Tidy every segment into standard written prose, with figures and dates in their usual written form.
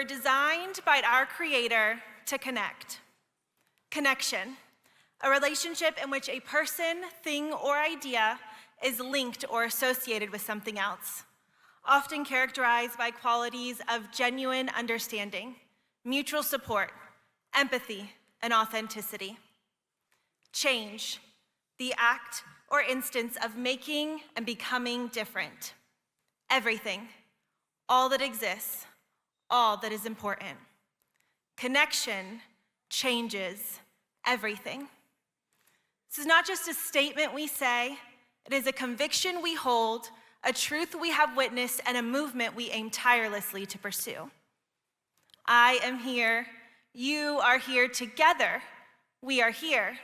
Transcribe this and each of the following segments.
were designed by our Creator to connect. Connection, a relationship in which a person, thing, or idea is linked or associated with something else, often characterized by qualities of genuine understanding, mutual support, empathy, and authenticity. Change, the act or instance of making and becoming different. Everything, all that exists, all that is important. Connection changes everything. This is not just a statement we say, it is a conviction we hold, a truth we have witnessed, and a movement we aim tirelessly to pursue. I am here, you are here, together we are here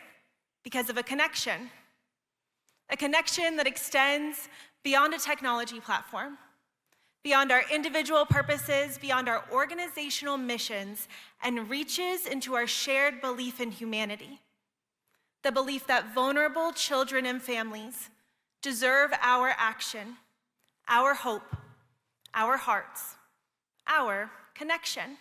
because of a connection that extends beyond a technology platform, beyond our individual purposes, beyond our organizational missions, and reaches into our shared belief in humanity. The belief that vulnerable children and families deserve our action, our hope, our hearts, our connection.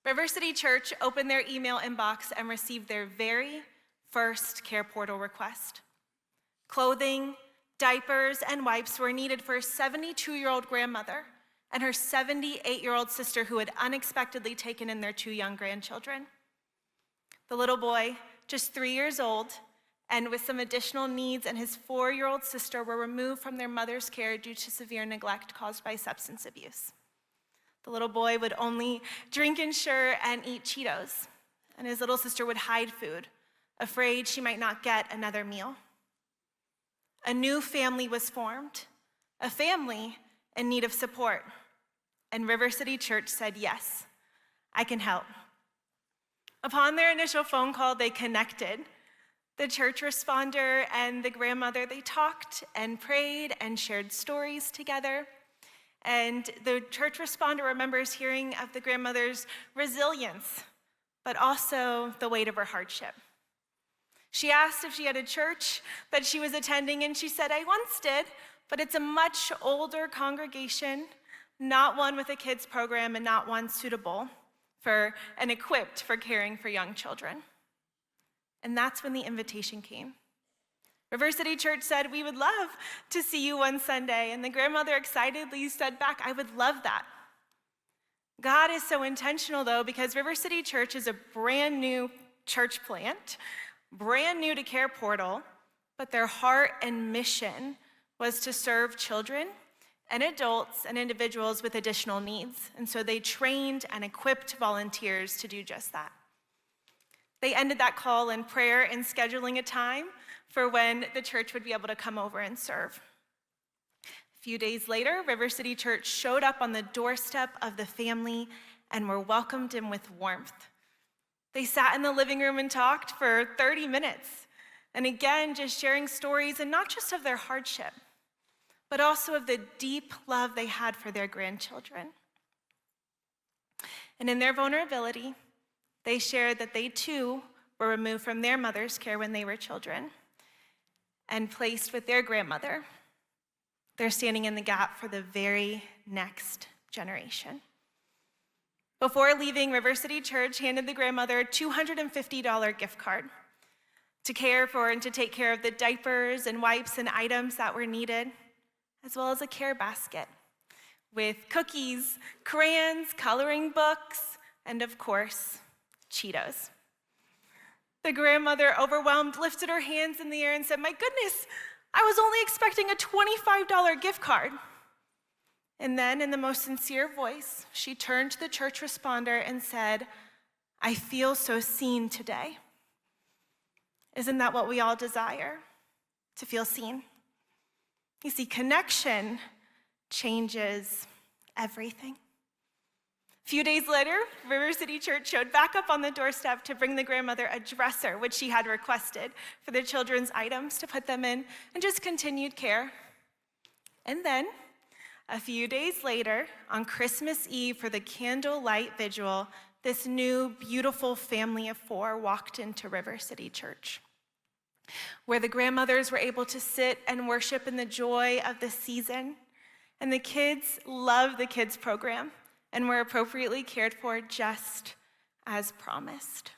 River City Church opened their email inbox and received their very first CarePortal request. Clothing, diapers, and wipes were needed for a 72-year-old grandmother and her 78-year-old sister who had unexpectedly taken in their 2 young grandchildren. The little boy, just 3 years old, and with some additional needs, and his 4-year-old sister were removed from their mother's care due to severe neglect caused by substance abuse. The little boy would only drink Ensure and eat Cheetos, and his little sister would hide food, afraid she might not get another meal. A new family was formed, a family in need of support, and River City Church said, yes, I can help. Upon their initial phone call, they connected. The church responder and the grandmother, they talked and prayed and shared stories together. And the church responder remembers hearing of the grandmother's resilience, but also the weight of her hardship. She asked if she had a church that she was attending, and she said, I once did, but it's a much older congregation, not one with a kids program and not one suitable for and equipped for caring for young children. And that's when the invitation came. River City Church said, we would love to see you one Sunday. And the grandmother excitedly said back, I would love that. God is so intentional, though, because River City Church is a brand new church plant, brand new to CarePortal, but their heart and mission was to serve children and adults and individuals with additional needs. And so they trained and equipped volunteers to do just that. They ended that call in prayer and scheduling a time for when the church would be able to come over and serve. A few days later, River City Church showed up on the doorstep of the family and were welcomed in with warmth. They sat in the living room and talked for 30 minutes, and again, just sharing stories, and not just of their hardship, but also of the deep love they had for their grandchildren. And in their vulnerability, they shared that they too were removed from their mother's care when they were children and placed with their grandmother. They're standing in the gap for the very next generation. Before leaving, River City Church handed the grandmother a $250 gift card to care for and to take care of the diapers and wipes and items that were needed, as well as a care basket with cookies, crayons, coloring books, and of course, Cheetos. The grandmother, overwhelmed, lifted her hands in the air and said, my goodness, I was only expecting a $25 gift card. And then, in the most sincere voice, she turned to the church responder and said, I feel so seen today. Isn't that what we all desire? To feel seen? You see, connection changes everything. A few days later, River City Church showed back up on the doorstep to bring the grandmother a dresser, which she had requested for the children's items to put them in, and just continued care. And then, a few days later, on Christmas Eve for the candlelight vigil, this new, beautiful family of 4 walked into River City Church, where the grandmothers were able to sit and worship in the joy of the season. And the kids loved the kids program. and were appropriately cared for just as promised.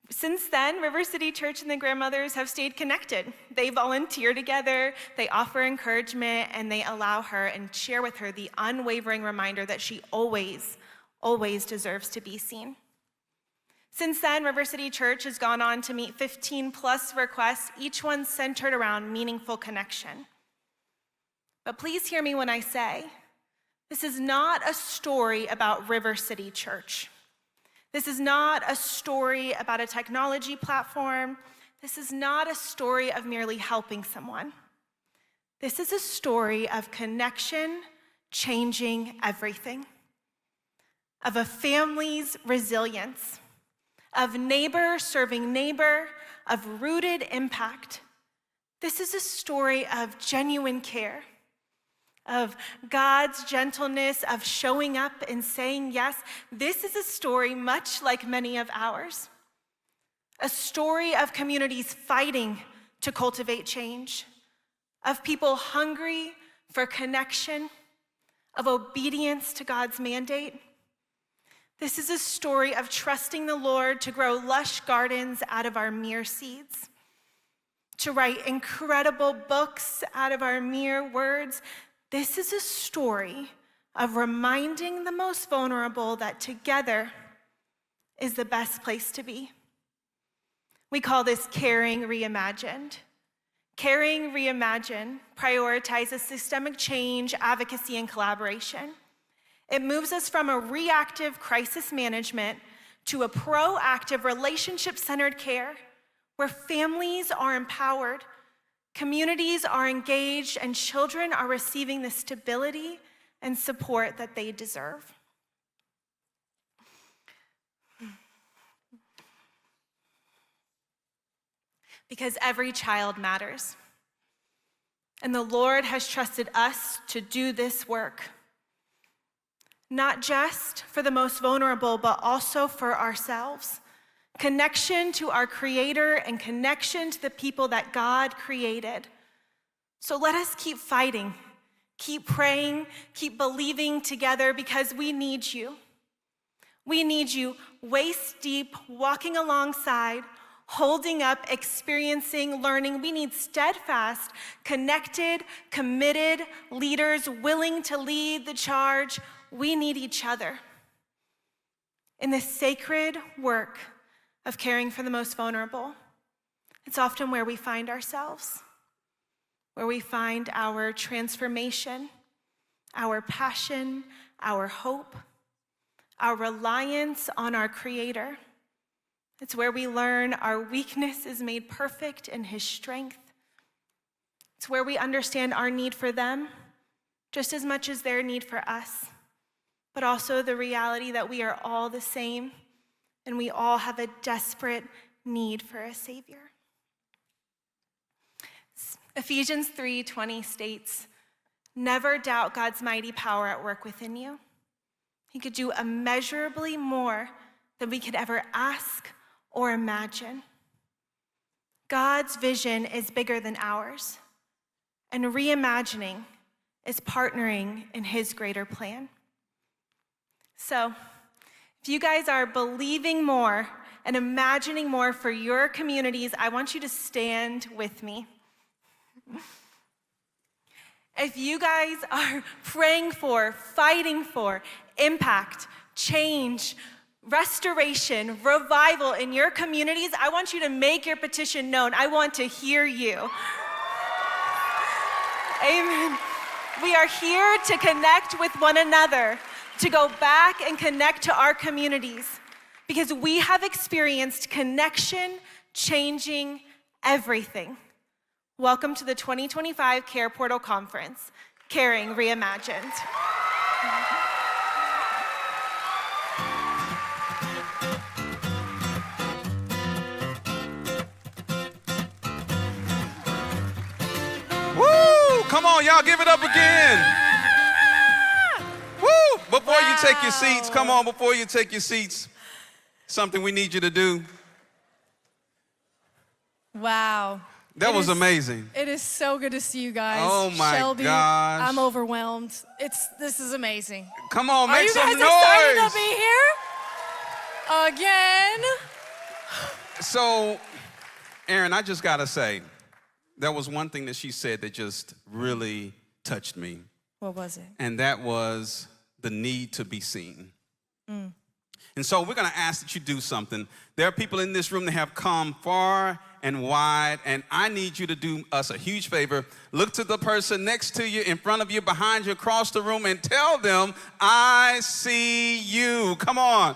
Since then, River City Church and the grandmothers have stayed connected. They volunteer together, they offer encouragement, and they allow her and share with her the unwavering reminder that she always, always deserves to be seen. Since then, River City Church has gone on to meet 15 plus requests, each one centered around meaningful connection. But please hear me when I say, this is not a story about River City Church. This is not a story about a technology platform. This is not a story of merely helping someone. This is a story of connection changing everything, of a family's resilience, of neighbor serving neighbor, of rooted impact. This is a story of genuine care, of God's gentleness, of showing up and saying yes. This is a story much like many of ours. A story of communities fighting to cultivate change, of people hungry for connection, of obedience to God's mandate. This is a story of trusting the Lord to grow lush gardens out of our mere seeds, to write incredible books out of our mere words. This is a story of reminding the most vulnerable that together is the best place to be. We call this Caring Reimagined. Caring Reimagined prioritizes systemic change, advocacy, and collaboration. It moves us from a reactive crisis management to a proactive relationship-centered care where families are empowered, communities are engaged, and children are receiving the stability and support that they deserve. Because every child matters. And the Lord has trusted us to do this work, not just for the most vulnerable, but also for ourselves. Connection to our Creator and connection to the people that God created. So let us keep fighting, keep praying, keep believing together because we need you. We need you waist deep, walking alongside, holding up, experiencing, learning. We need steadfast, connected, committed leaders willing to lead the charge. We need each other in the sacred work of caring for the most vulnerable. It's often where we find ourselves, where we find our transformation, our passion, our hope, our reliance on our Creator. It's where we learn our weakness is made perfect in His strength. It's where we understand our need for them just as much as their need for us, but also the reality that we are all the same and we all have a desperate need for a Savior. Ephesians 3:20 states, "Never doubt God's mighty power at work within you. He could do immeasurably more than we could ever ask or imagine." God's vision is bigger than ours, and reimagining is partnering in His greater plan. So, if you guys are believing more and imagining more for your communities, I want you to stand with me. If you guys are praying for, fighting for impact, change, restoration, revival in your communities, I want you to make your petition known. I want to hear you. Amen. We are here to connect with one another, to go back and connect to our communities, because we have experienced connection changing everything. Welcome to the 2025 CarePortal Conference, Caring Reimagined. Woo! Come on, y'all, give it up again. Woo! Before you take your seats, come on, before you take your seats, something we need you to do. Wow. That was amazing. It is so good to see you guys. Oh my Shelby, gosh. I'm overwhelmed. This is amazing. Come on, Are make you some guys noise. excited to be here? Again? So, Erin, I just gotta say, there was one thing that she said that just really touched me. What was it? And that was the need to be seen. And so we're gonna ask that you do something. There are people in this room that have come far and wide, and I need you to do us a huge favor. Look to the person next to you, in front of you, behind you, across the room, and tell them, I see you. Come on.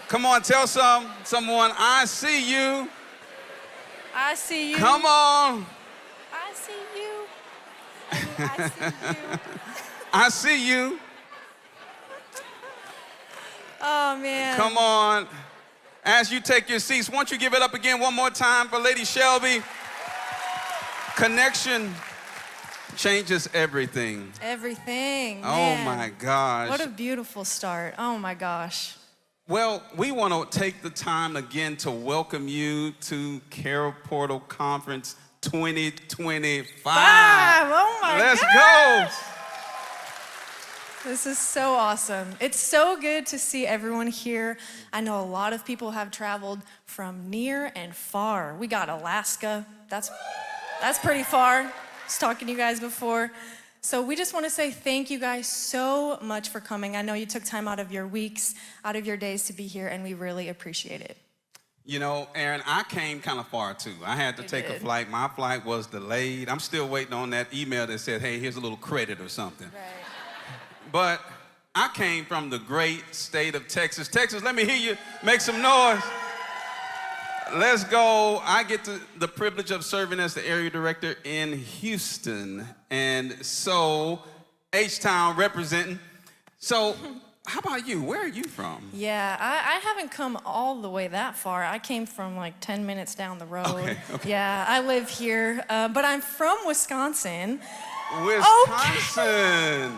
Come on, tell someone, I see you. I see you. Come on. I see you. I see you. I see you. Oh, man. Come on. As you take your seats, won't you give it up again one more time for Lady Shelby? Connection changes everything. Everything. Oh, man. my gosh. What a beautiful start. Oh, my gosh. Well, we want to take the time again to welcome you to CarePortal Conference 2025. Oh, my Let's gosh. go. This is so awesome. It's so good to see everyone here. I know a lot of people have traveled from near and far. We got Alaska. That's pretty far. I was talking to you guys before. So we just want to say thank you guys so much for coming. I know you took time out of your weeks, out of your days to be here, and we really appreciate it. You know, Erin, I came kind of far too. I had to take a flight. My flight was delayed. I'm still waiting on that email that said, hey, here's a little credit or something. Right. But I came from the great state of Texas. Texas, let me hear you make some noise. Let's go. I get the privilege of serving as the area director in Houston. And so, H-Town representing. So, how about you? Where are you from? Yeah, I haven't come all the way that far. I came from like 10 minutes down the road. Okay. Yeah, I live here, but I'm from Wisconsin. Wisconsin.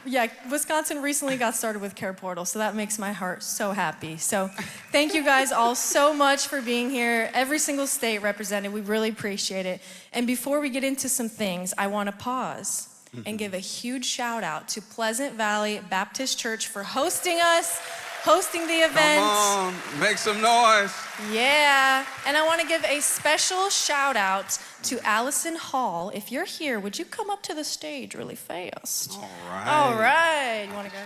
Yeah, Wisconsin recently got started with CarePortal, so that makes my heart so happy. So thank you guys all so much for being here. Every single state represented, we really appreciate it. And before we get into some things, I want to pause and give a huge shout out to Pleasant Valley Baptist Church for hosting us, hosting the event. Come on, make some noise. Yeah, and I want to give a special shout out to Allison Hall. If you're here, would you come up to the stage really fast? All right. All right, you want to go?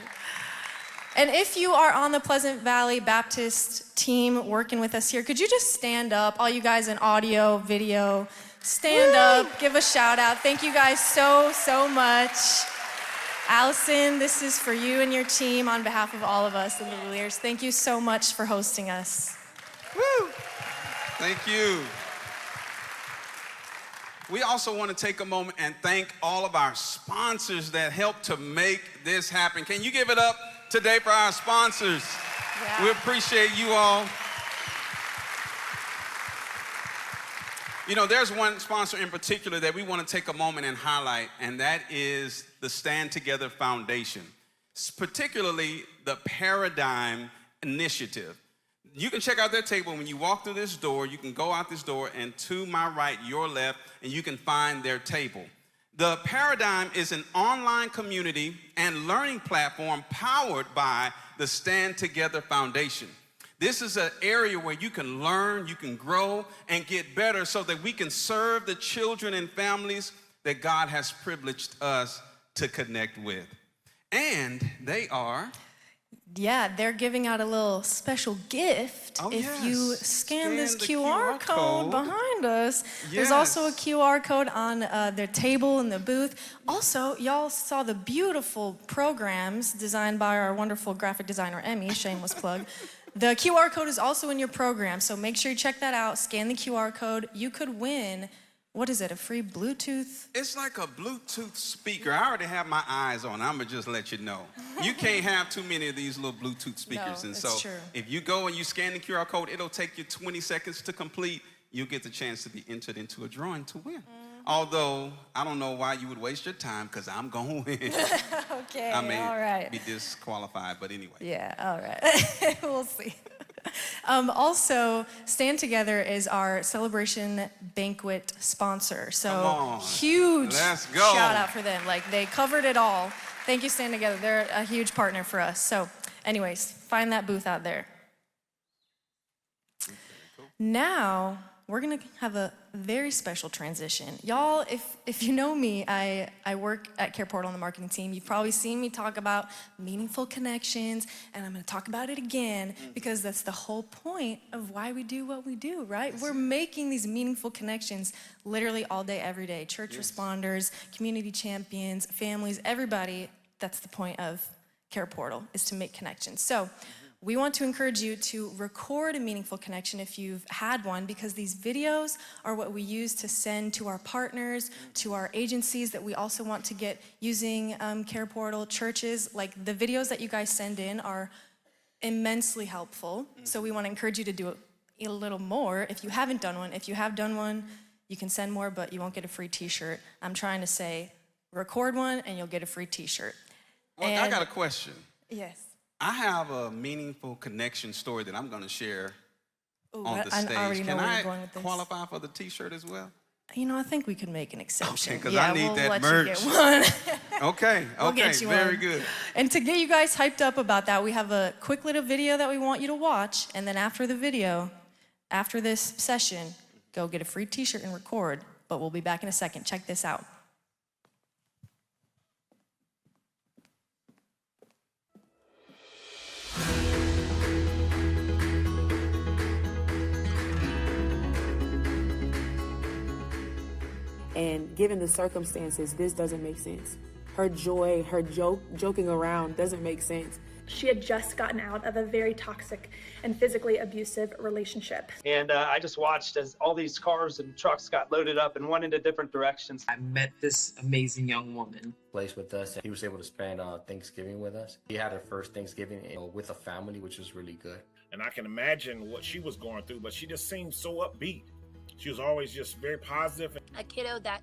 And if you are on the Pleasant Valley Baptist team working with us here, could you just stand up, all you guys in audio, video, stand up, give a shout out. Thank you guys so, so much. Allison, this is for you and your team on behalf of all of us and the leaders. Thank you so much for hosting us. Woo! Thank you. We also want to take a moment and thank all of our sponsors that helped to make this happen. Can you give it up today for our sponsors? Yeah. We appreciate you all. You know, there's one sponsor in particular that we want to take a moment and highlight, and that is the Stand Together Foundation, particularly the Paradigm Initiative. You can check out their table when you walk through this door. You can go out this door, and to my right, your left, and you can find their table. The Paradigm is an online community and learning platform powered by the Stand Together Foundation. This is an area where you can learn, you can grow, and get better so that we can serve the children and families that God has privileged us to connect with. And they are... Yeah, they're giving out a little special gift if you scan this QR code behind us. Yes. There's also a QR code on their table in the booth. Also, y'all saw the beautiful programs designed by our wonderful graphic designer, Emmy, shameless plug. The QR code is also in your program, so make sure you check that out. Scan the QR code. You could win, what is it, a free Bluetooth? It's like a Bluetooth speaker. I already have my eyes on it. I'm going to just let you know. You can't have too many of these little Bluetooth speakers. No, and so true. If you go and you scan the QR code, it'll take you 20 seconds to complete. You'll get the chance to be entered into a drawing to win. Although, I don't know why you would waste your time, because I'm going to win. Okay, I may all right. be disqualified, but anyway. Yeah, all right. We'll see. Also, Stand Together is our celebration banquet sponsor. So huge shout out for them. Like, they covered it all. Thank you, Stand Together. They're a huge partner for us. So anyways, find that booth out there. Now, we're gonna have a very special transition. Y'all, if you know me, I work at CarePortal on the marketing team. You've probably seen me talk about meaningful connections, and I'm gonna talk about it again because that's the whole point of why we do what we do, right? We're making these meaningful connections literally all day, every day. Church responders, community champions, families, everybody, that's the point of CarePortal, is to make connections. So, we want to encourage you to record a meaningful connection if you've had one, because these videos are what we use to send to our partners, to our agencies that we also want to get using CarePortal, churches. Like, the videos that you guys send in are immensely helpful. So we want to encourage you to do a little more if you haven't done one. If you have done one, you can send more, but you won't get a free t-shirt. I'm trying to say, record one and you'll get a free t-shirt. Well, I got a question. Yes. I have a meaningful connection story that I'm going to share on the stage. I already know Can where I you're going with this. qualify for the t-shirt as well? You know, I think we could make an exception. Okay, because I need that merch. You get one. Okay, We'll get you very one. good. And to get you guys hyped up about that, we have a quick little video that we want you to watch. And then after the video, after this session, go get a free t-shirt and record. But we'll be back in a second. Check this out. And given the circumstances, this doesn't make sense. Her joy, her joking around doesn't make sense. She had just gotten out of a very toxic and physically abusive relationship. And I just watched as all these cars and trucks got loaded up and went into different directions. I met this amazing young woman. Place with us. He was able to spend Thanksgiving with us. He had her first Thanksgiving with a family, which was really good. And I can imagine what she was going through, but she just seemed so upbeat. She was always just very positive. A kiddo that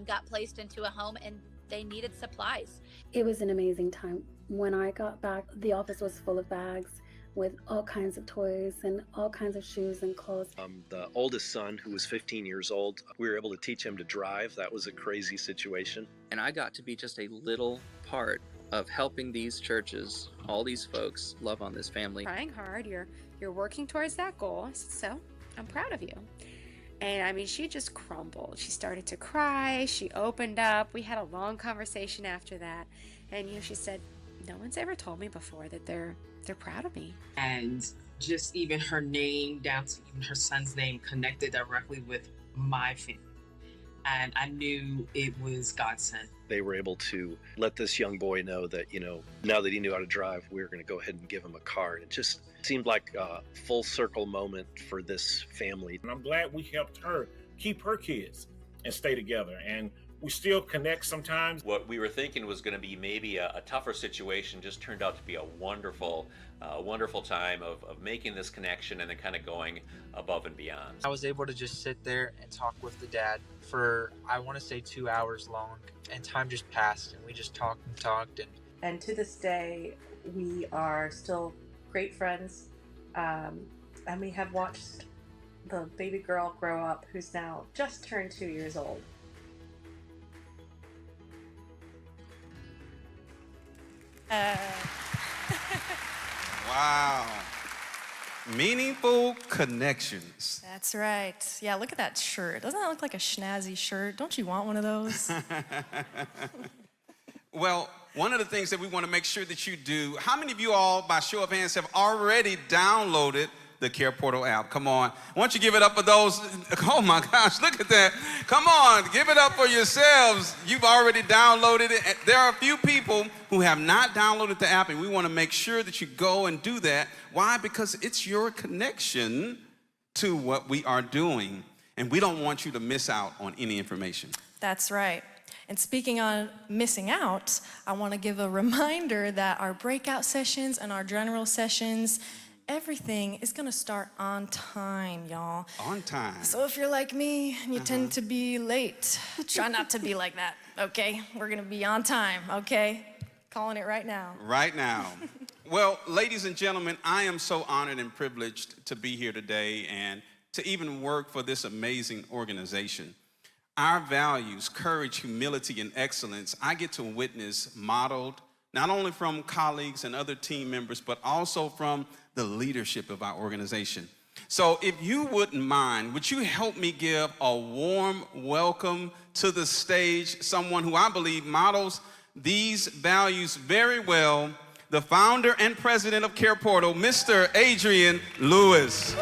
got placed into a home and they needed supplies. It was an amazing time. When I got back, the office was full of bags with all kinds of toys and all kinds of shoes and clothes. The oldest son, who was 15 years old, we were able to teach him to drive. That was a crazy situation. And I got to be just a little part of helping these churches, all these folks, love on this family. Trying hard, you're working towards that goal, so I'm proud of you. And I mean, she just crumbled. She started to cry. She opened up. We had a long conversation after that. And she said, no one's ever told me before that they're proud of me. And just even her name, down to even her son's name, connected directly with my family. And I knew it was God sent. They were able to let this young boy know that, now that he knew how to drive, we were going to go ahead and give him a car. And it just seemed like a full circle moment for this family. And I'm glad we helped her keep her kids and stay together. And we still connect sometimes. What we were thinking was going to be maybe a tougher situation just turned out to be a wonderful time of making this connection and then kind of going above and beyond. I was able to just sit there and talk with the dad for, I want to say 2 hours long, and time just passed and we just talked. And to this day, we are still great friends. And we have watched the baby girl grow up, who's now just turned 2 years old. Wow. Meaningful connections. That's right. Yeah, look at that shirt. Doesn't that look like a schnazzy shirt? Don't you want one of those? Well, one of the things that we want to make sure that you do, how many of you all, by show of hands, have already downloaded the CarePortal app? Come on. Why don't you give it up for those? Oh my gosh, look at that. Come on, give it up for yourselves. You've already downloaded it. There are a few people who have not downloaded the app, and we want to make sure that you go and do that. Why? Because it's your connection to what we are doing, and we don't want you to miss out on any information. That's right. And speaking on missing out, I want to give a reminder that our breakout sessions and our general sessions, everything is gonna start on time, y'all. On time. So if you're like me and you tend to be late, try not to be like that, okay? We're gonna be on time, okay? Calling it right now. Right now. Well, ladies and gentlemen, I am so honored and privileged to be here today and to even work for this amazing organization. Our values, courage, humility, and excellence, I get to witness modeled not only from colleagues and other team members, but also from the leadership of our organization. So if you wouldn't mind, would you help me give a warm welcome to the stage, someone who I believe models these values very well, the founder and president of CarePortal, Mr. Adrien Lewis.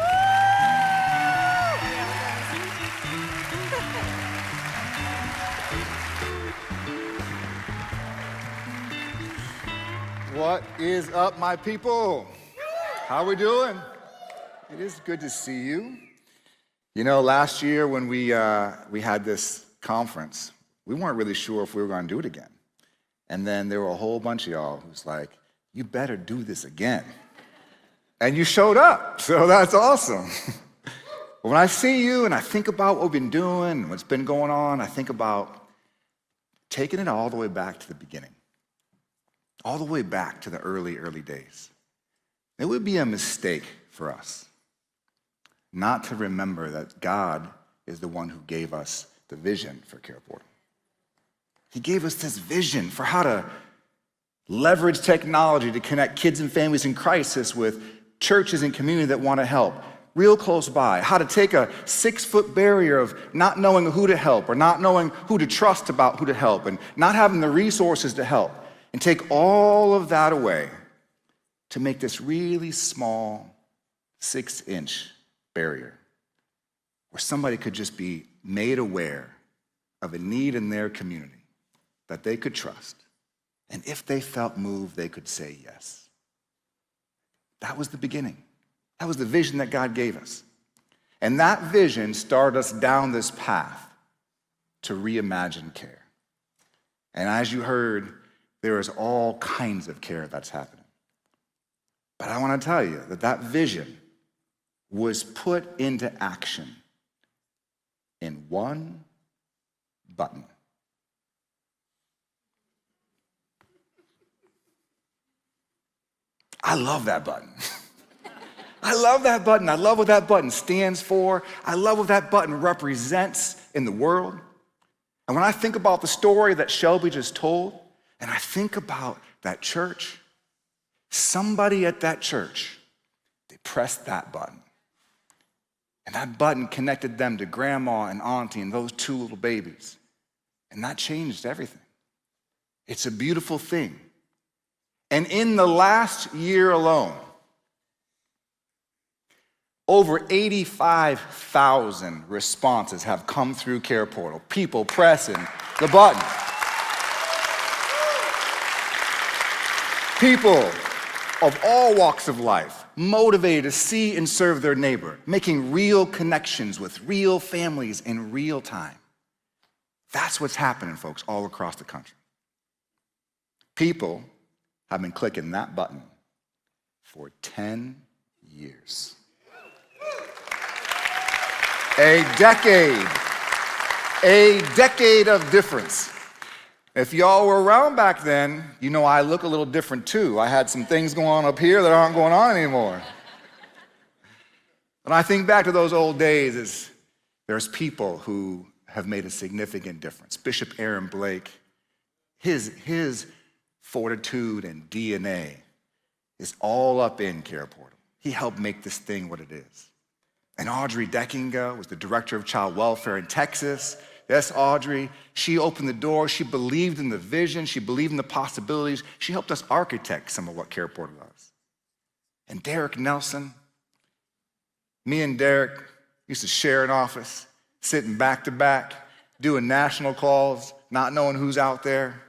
What is up, my people? How we doing? It is good to see you. You know, last year when we had this conference, we weren't really sure if we were going to do it again. And then there were a whole bunch of y'all who's like, you better do this again. And you showed up, so that's awesome. When I see you and I think about what we've been doing, what's been going on, I think about taking it all the way back to the beginning, all the way back to the early days. It would be a mistake for us not to remember that God is the one who gave us the vision for CarePortal. He gave us this vision for how to leverage technology to connect kids and families in crisis with churches and community that want to help, real close by. How to take a 6-foot barrier of not knowing who to help or not knowing who to trust about who to help and not having the resources to help, and take all of that away to make this really small 6-inch barrier where somebody could just be made aware of a need in their community that they could trust. And if they felt moved, they could say yes. That was the beginning. That was the vision that God gave us. And that vision started us down this path to reimagine care. And as you heard, there is all kinds of care that's happening. But I want to tell you that that vision was put into action in one button. I love that button. I love that button. I love what that button stands for. I love what that button represents in the world. And when I think about the story that Shelby just told, and I think about that church, somebody at that church, they pressed that button. And that button connected them to grandma and auntie and those 2 little babies. And that changed everything. It's a beautiful thing. And in the last year alone, over 85,000 responses have come through CarePortal. People pressing the button. People of all walks of life, motivated to see and serve their neighbor, making real connections with real families in real time. That's what's happening, folks, all across the country. People have been clicking that button for 10 years. A decade of difference. If y'all were around back then, you know I look a little different too. I had some things going on up here that aren't going on anymore. When I think back to those old days, there's people who have made a significant difference. Bishop Aaron Blake, his fortitude and DNA is all up in CarePortal. He helped make this thing what it is. And Audrey Deckinga was the director of child welfare in Texas. Yes, Audrey, she opened the door. She believed in the vision. She believed in the possibilities. She helped us architect some of what CarePortal does. And Derek Nelson, me and Derek used to share an office, sitting back to back, doing national calls, not knowing who's out there.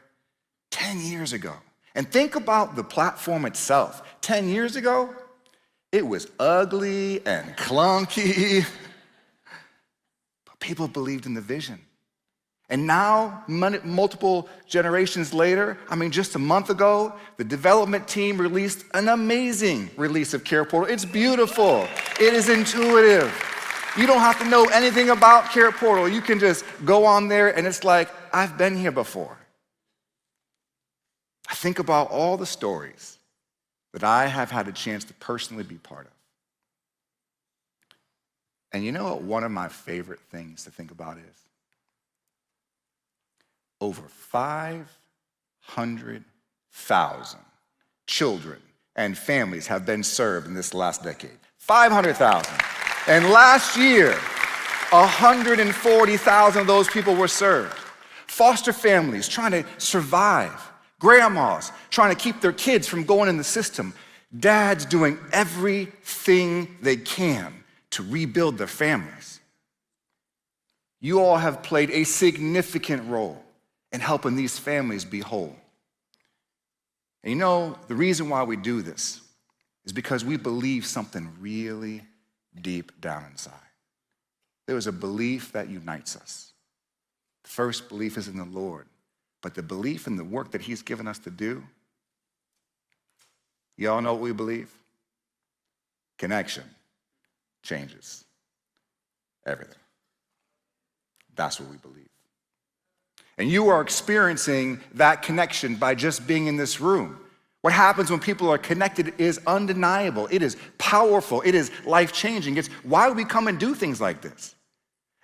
10 years ago. And think about the platform itself. 10 years ago, it was ugly and clunky, but people believed in the vision. And now, multiple generations later, just a month ago, the development team released an amazing release of CarePortal. It's beautiful. It is intuitive. You don't have to know anything about CarePortal. You can just go on there and it's like, I've been here before. I think about all the stories that I have had a chance to personally be part of. And you know what one of my favorite things to think about is? Over 500,000 children and families have been served in this last decade. 500,000. And last year, 140,000 of those people were served. Foster families trying to survive. Grandmas trying to keep their kids from going in the system. Dads doing everything they can to rebuild their families. You all have played a significant role in helping these families be whole. And you know, the reason why we do this is because we believe something really deep down inside. There is a belief that unites us. The first belief is in the Lord, but the belief in the work that he's given us to do, you all know what we believe? Connection changes everything. That's what we believe. And you are experiencing that connection by just being in this room. What happens when people are connected is undeniable. It is powerful. It is life-changing. It's why we come and do things like this.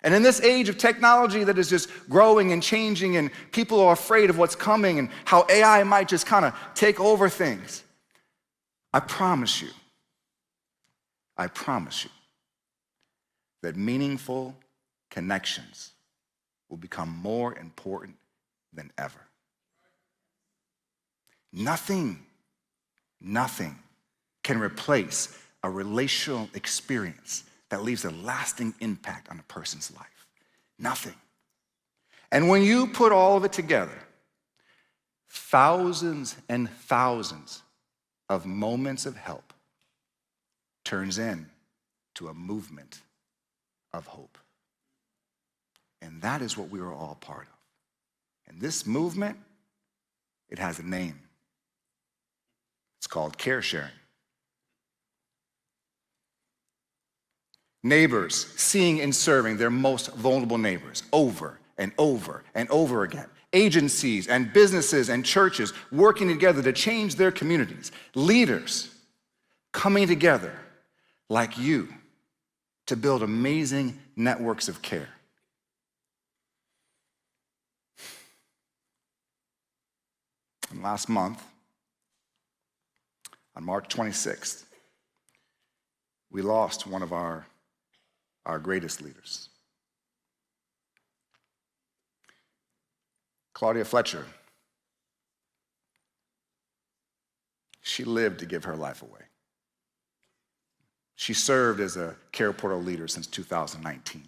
And in this age of technology that is just growing and changing, and people are afraid of what's coming and how AI might just kind of take over things, I promise you that meaningful connections will become more important than ever. Nothing can replace a relational experience that leaves a lasting impact on a person's life. Nothing. And when you put all of it together, thousands and thousands of moments of help turns into a movement of hope. And that is what we are all part of. And this movement, it has a name. It's called care sharing. Neighbors seeing and serving their most vulnerable neighbors over and over and over again. Agencies and businesses and churches working together to change their communities. Leaders coming together like you to build amazing networks of care. And last month, on March 26th, we lost one of our greatest leaders. Claudia Fletcher. She lived to give her life away. She served as a CarePortal leader since 2019.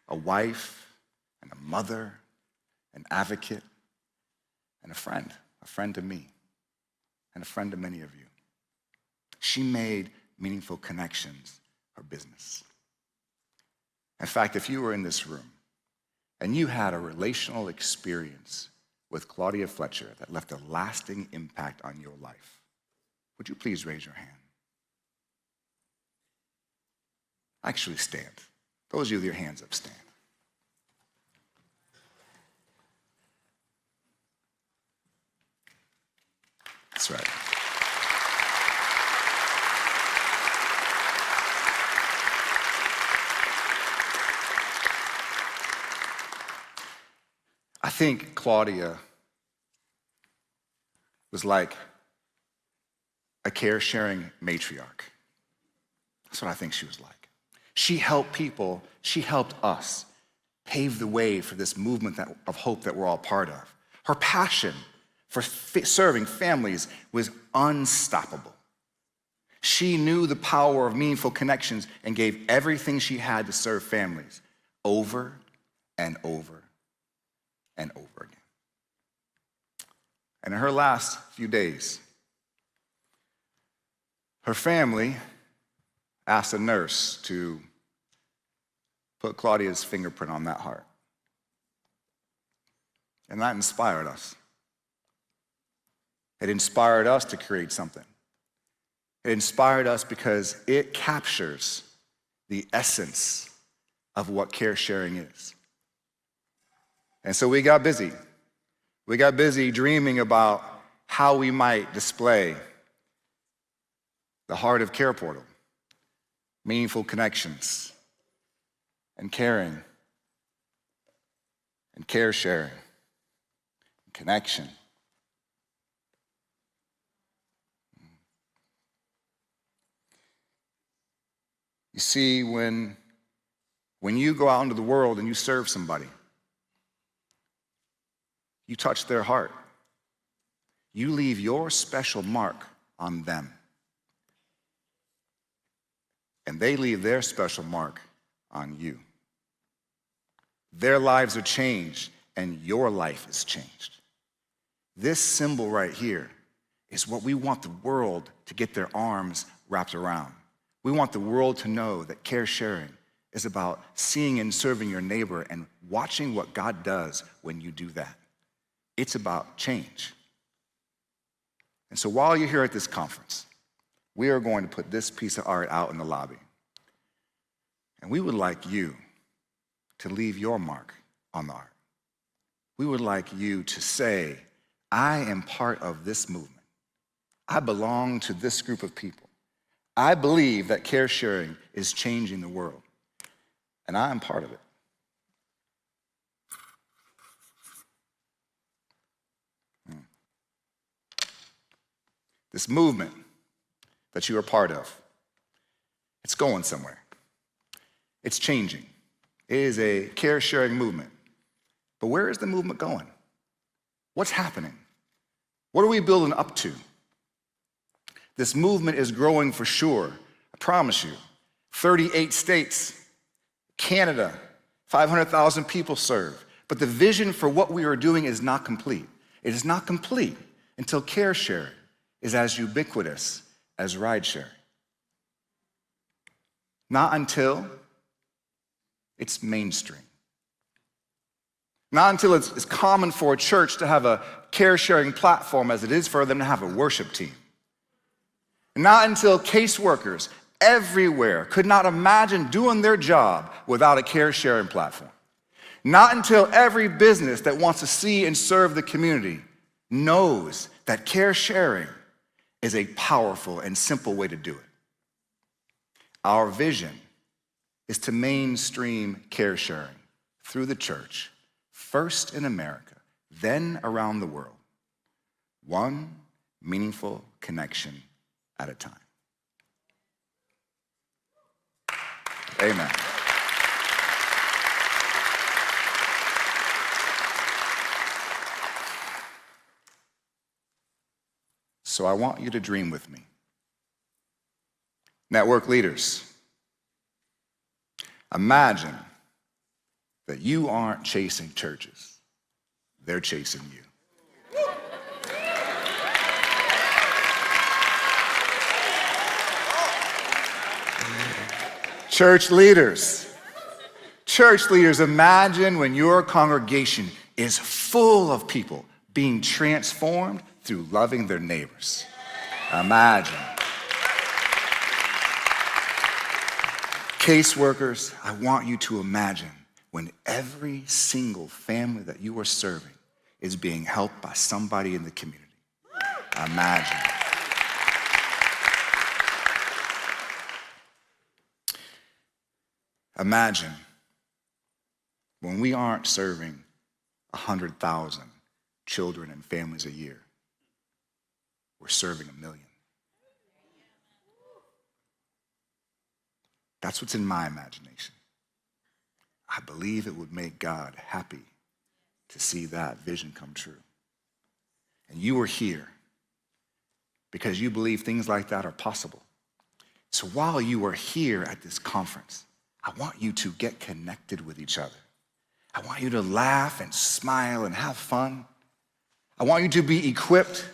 A wife and a mother, an advocate, and a friend to me, and a friend to many of you. She made meaningful connections her business. In fact, if you were in this room and you had a relational experience with Claudia Fletcher that left a lasting impact on your life, would you please raise your hand? Actually, stand. Those of you with your hands up, stand. That's right. I think Claudia was like a care-sharing matriarch. That's what I think she was like. She helped people, she helped us pave the way for this movement of hope that we're all part of. Her passion for serving families was unstoppable. She knew the power of meaningful connections and gave everything she had to serve families over and over and over again. And in her last few days, her family asked a nurse to put Claudia's fingerprint on that heart. And that inspired us. It inspired us to create something. It inspired us because it captures the essence of what care sharing is. And so we got busy. We got busy dreaming about how we might display the heart of CarePortal, meaningful connections, and caring, and care sharing, and connection. You see, when you go out into the world and you serve somebody, you touch their heart. You leave your special mark on them. And they leave their special mark on you. Their lives are changed, and your life is changed. This symbol right here is what we want the world to get their arms wrapped around. We want the world to know that care sharing is about seeing and serving your neighbor and watching what God does when you do that. It's about change. And so while you're here at this conference, we are going to put this piece of art out in the lobby. And we would like you to leave your mark on the art. We would like you to say, I am part of this movement. I belong to this group of people. I believe that care sharing is changing the world, and I am part of it. This movement that you are part of, it's going somewhere. It's changing. It is a care-sharing movement. But where is the movement going? What's happening? What are we building up to? This movement is growing for sure, I promise you. 38 states, Canada, 500,000 people served. But the vision for what we are doing is not complete. It is not complete until care sharing is as ubiquitous as ride sharing. Not until it's mainstream. Not until it's common for a church to have a care-sharing platform as it is for them to have a worship team. Not until caseworkers everywhere could not imagine doing their job without a care-sharing platform. Not until every business that wants to see and serve the community knows that care-sharing is a powerful and simple way to do it. Our vision is to mainstream care sharing through the church, first in America, then around the world, one meaningful connection at a time. Amen. So I want you to dream with me. Network leaders, imagine that you aren't chasing churches, they're chasing you. Church leaders, imagine when your congregation is full of people being transformed through loving their neighbors. Imagine. Caseworkers, I want you to imagine when every single family that you are serving is being helped by somebody in the community. Imagine. Imagine when we aren't serving 100,000 children and families a year. We're serving 1 million. That's what's in my imagination. I believe it would make God happy to see that vision come true. And you are here because you believe things like that are possible. So while you are here at this conference, I want you to get connected with each other. I want you to laugh and smile and have fun. I want you to be equipped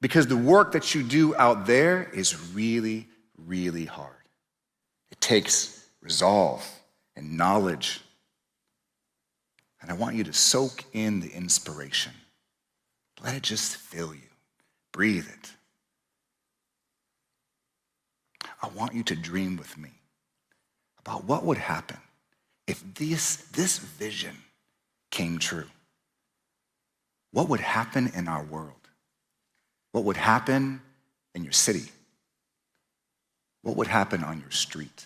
because the work that you do out there is really, really hard. It takes resolve and knowledge. And I want you to soak in the inspiration. Let it just fill you. Breathe it. I want you to dream with me about what would happen if this vision came true. What would happen in our world? What would happen in your city? what would happen on your street?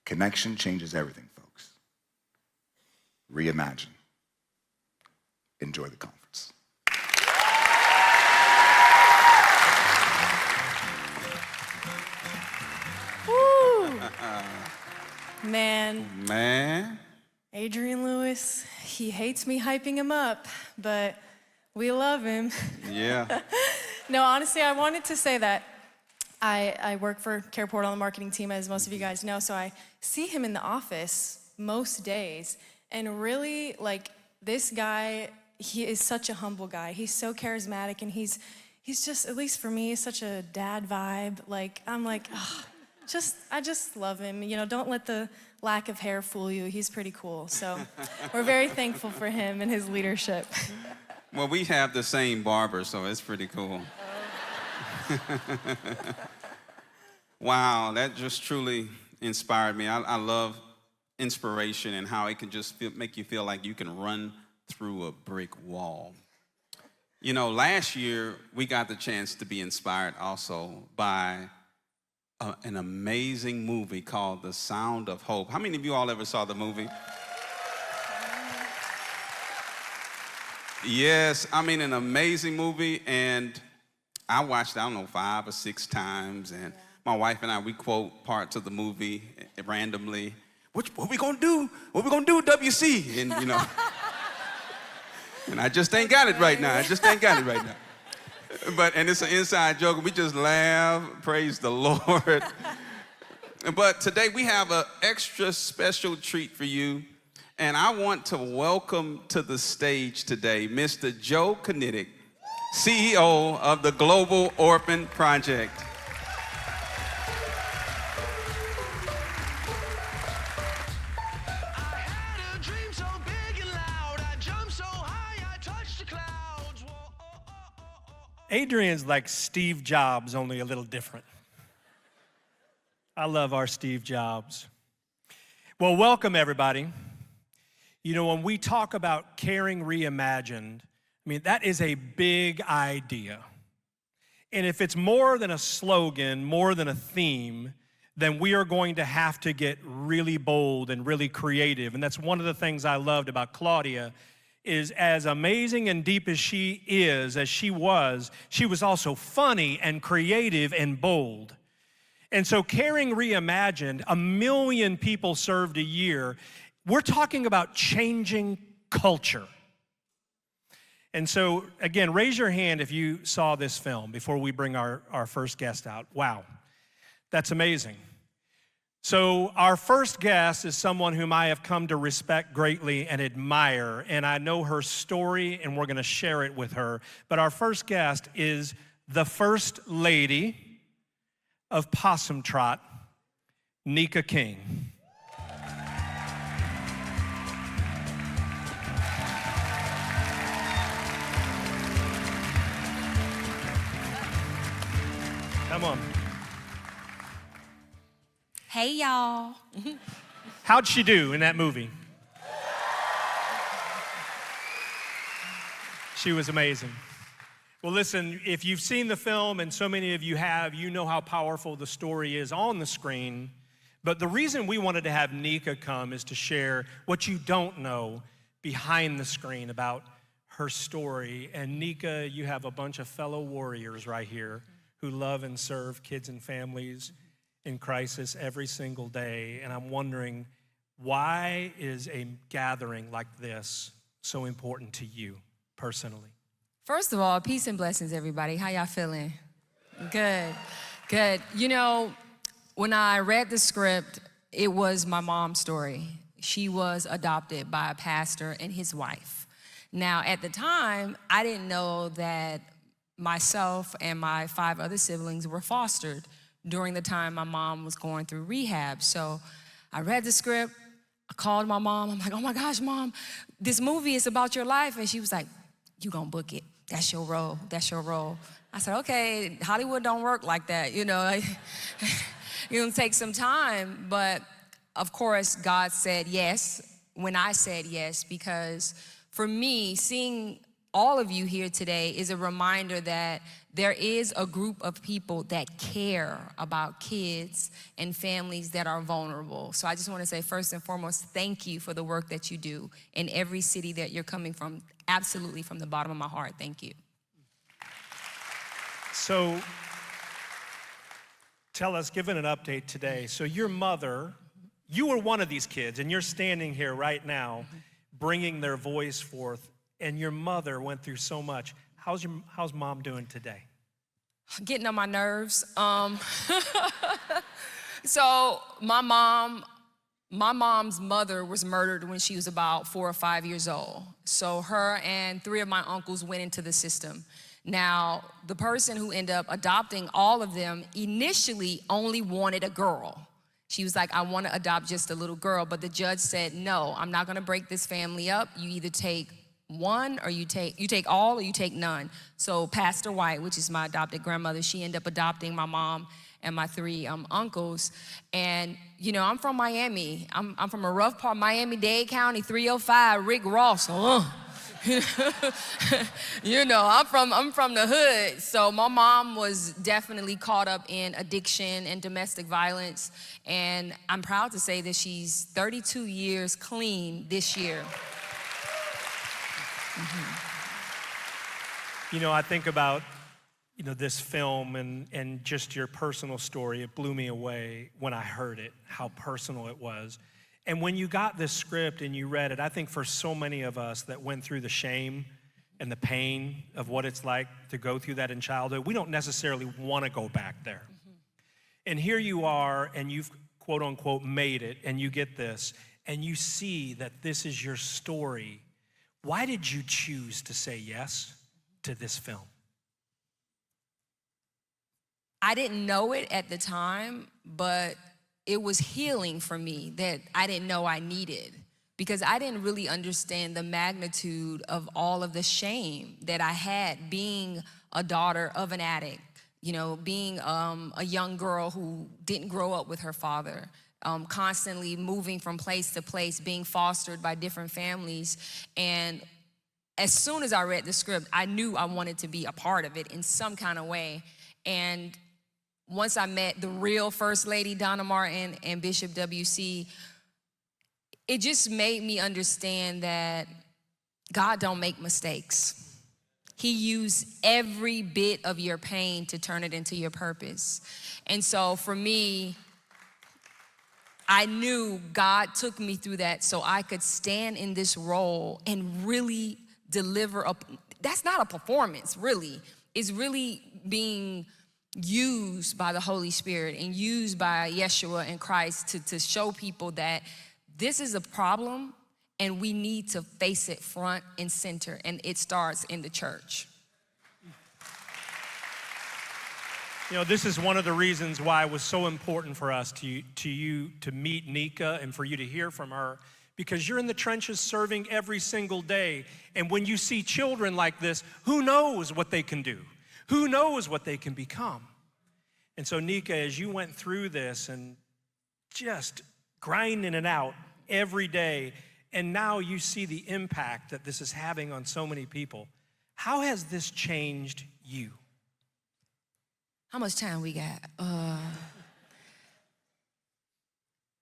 Connection changes everything, folks. Reimagine. Enjoy the conference. Woo! Man. Man. Adrien Lewis, he hates me hyping him up, but we love him. Yeah. No, honestly, I wanted to say that I work for CarePortal on the marketing team, as most of you guys know, so I see him in the office most days, and really, like, this guy, he is such a humble guy. He's so charismatic, and he's just, at least for me, such a dad vibe. Like, I'm like, oh, I just love him. You know, don't let the lack of hair fool you. He's pretty cool. So we're very thankful for him and his leadership. Well, we have the same barber, so it's pretty cool. Wow, that just truly inspired me. I love inspiration and how it can just make you feel like you can run through a brick wall. You know, last year, we got the chance to be inspired also by an amazing movie called The Sound of Hope. How many of you all ever saw the movie? Yes, I mean, an amazing movie, and I watched, I don't know, 5 or 6 times, and my wife and I, we quote parts of the movie randomly. What we gonna do? What we gonna do with WC? And, you know, and I just ain't got it right now. And it's an inside joke, and we just laugh, praise the Lord. But today we have an extra special treat for you. And I want to welcome to the stage today, Mr. Joe Knitic, CEO of the Global Orphan Project. Adrien's like Steve Jobs, only a little different. I love our Steve Jobs. Well, welcome everybody. You know, when we talk about caring reimagined, I mean, that is a big idea. And if it's more than a slogan, more than a theme, then we are going to have to get really bold and really creative. And that's one of the things I loved about Claudia, is as amazing and deep as she is, as she was also funny and creative and bold. And so Caring Reimagined, 1 million people served a year. We're talking about changing culture. And so, again, raise your hand if you saw this film before we bring our first guest out. Wow, that's amazing. So our first guest is someone whom I have come to respect greatly and admire, and I know her story, and we're gonna share it with her. But our first guest is the First Lady of Possum Trot, Nika King. Come on. Hey, y'all. How'd she do in that movie? She was amazing. Well, listen, if you've seen the film, and so many of you have, you know how powerful the story is on the screen. But the reason we wanted to have Nika come is to share what you don't know behind the screen about her story. And Nika, you have a bunch of fellow warriors right here who love and serve kids and families in crisis every single day. And I'm wondering, why is a gathering like this so important to you personally? First of all, peace and blessings, everybody. How y'all feeling? Good, good. You know, when I read the script, it was my mom's story. She was adopted by a pastor and his wife. Now, at the time, I didn't know that myself and my 5 other siblings were fostered during the time my mom was going through rehab. So I read the script, I called my mom, I'm like, oh my gosh, Mom, this movie is about your life. And she was like, you gonna book it, that's your role, that's your role. I said, okay, Hollywood don't work like that, you know. You're gonna take some time, but of course, God said yes when I said yes, because for me, seeing all of you here today is a reminder that there is a group of people that care about kids and families that are vulnerable. So I just want to say, first and foremost, thank you for the work that you do in every city that you're coming from. Absolutely, from the bottom of my heart, thank you. So tell us, give it an update today. So your mother, you were one of these kids, and you're standing here right now bringing their voice forth, and your mother went through so much. How's mom doing today? Getting on my nerves. So my mom's mother was murdered when she was about 4 or 5 years old. So her and 3 of my uncles went into the system. Now, the person who ended up adopting all of them initially only wanted a girl. She was like, I want to adopt just a little girl. But the judge said, no, I'm not going to break this family up. You either take one or you take all or you take none. So Pastor White, which is my adopted grandmother, she ended up adopting my mom and my 3 uncles. And, you know, I'm from Miami. I'm from a rough part, Miami-Dade County, 305, Rick Ross. You know, I'm from the hood. So my mom was definitely caught up in addiction and domestic violence. And I'm proud to say that she's 32 years clean this year. You know, I think about, you know, this film and just your personal story. It blew me away when I heard it, how personal it was. And when you got this script and you read it, I think for so many of us that went through the shame and the pain of what it's like to go through that in childhood, we don't necessarily want to go back there. And here you are, and you've quote unquote made it, and you get this, and you see that this is your story. Why did you choose to say yes to this film? I didn't know it at the time, but it was healing for me that I didn't know I needed, because I didn't really understand the magnitude of all of the shame that I had being a daughter of an addict, you know, being a young girl who didn't grow up with her father, constantly moving from place to place, being fostered by different families. And as soon as I read the script, I knew I wanted to be a part of it in some kind of way. And once I met the real First Lady, Donna Martin, and Bishop W.C., it just made me understand that God don't make mistakes. He used every bit of your pain to turn it into your purpose. And so for me, I knew God took me through that so I could stand in this role and really deliver that's not a performance, really. It's really being used by the Holy Spirit and used by Yeshua and Christ to show people that this is a problem and we need to face it front and center, and it starts in the church. You know, this is one of the reasons why it was so important for us to meet Nika and for you to hear from her, because you're in the trenches serving every single day. And when you see children like this, who knows what they can do? Who knows what they can become? And so, Nika, as you went through this and just grinding it out every day, and now you see the impact that this is having on so many people, how has this changed you? How much time we got?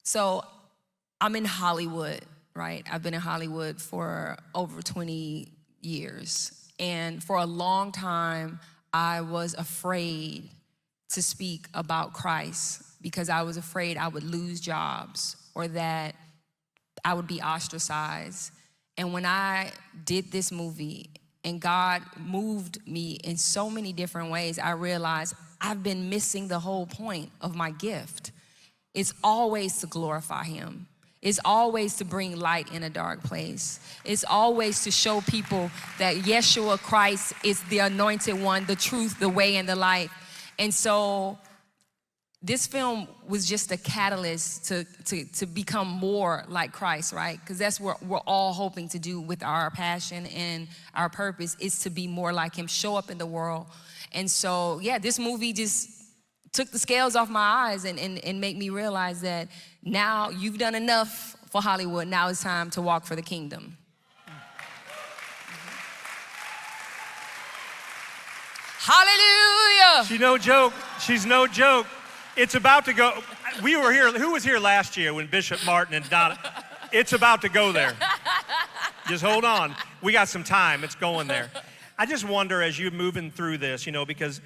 So I'm in Hollywood, right? I've been in Hollywood for over 20 years. And for a long time, I was afraid to speak about Christ because I was afraid I would lose jobs or that I would be ostracized. And when I did this movie and God moved me in so many different ways, I realized I've been missing the whole point of my gift. It's always to glorify Him. It's always to bring light in a dark place. It's always to show people that Yeshua Christ is the anointed one, the truth, the way, and the life. And so this film was just a catalyst to become more like Christ, right? Because that's what we're all hoping to do with our passion and our purpose, is to be more like Him, show up in the world. And so, yeah, this movie just took the scales off my eyes and make me realize that now you've done enough for Hollywood. Now it's time to walk for the kingdom. Hallelujah. She's no joke. She's no joke. It's about to go. We were here. Who was here last year when Bishop Martin and Donna? It's about to go there. Just hold on. We got some time. It's going there. I just wonder as you're moving through this, you know, because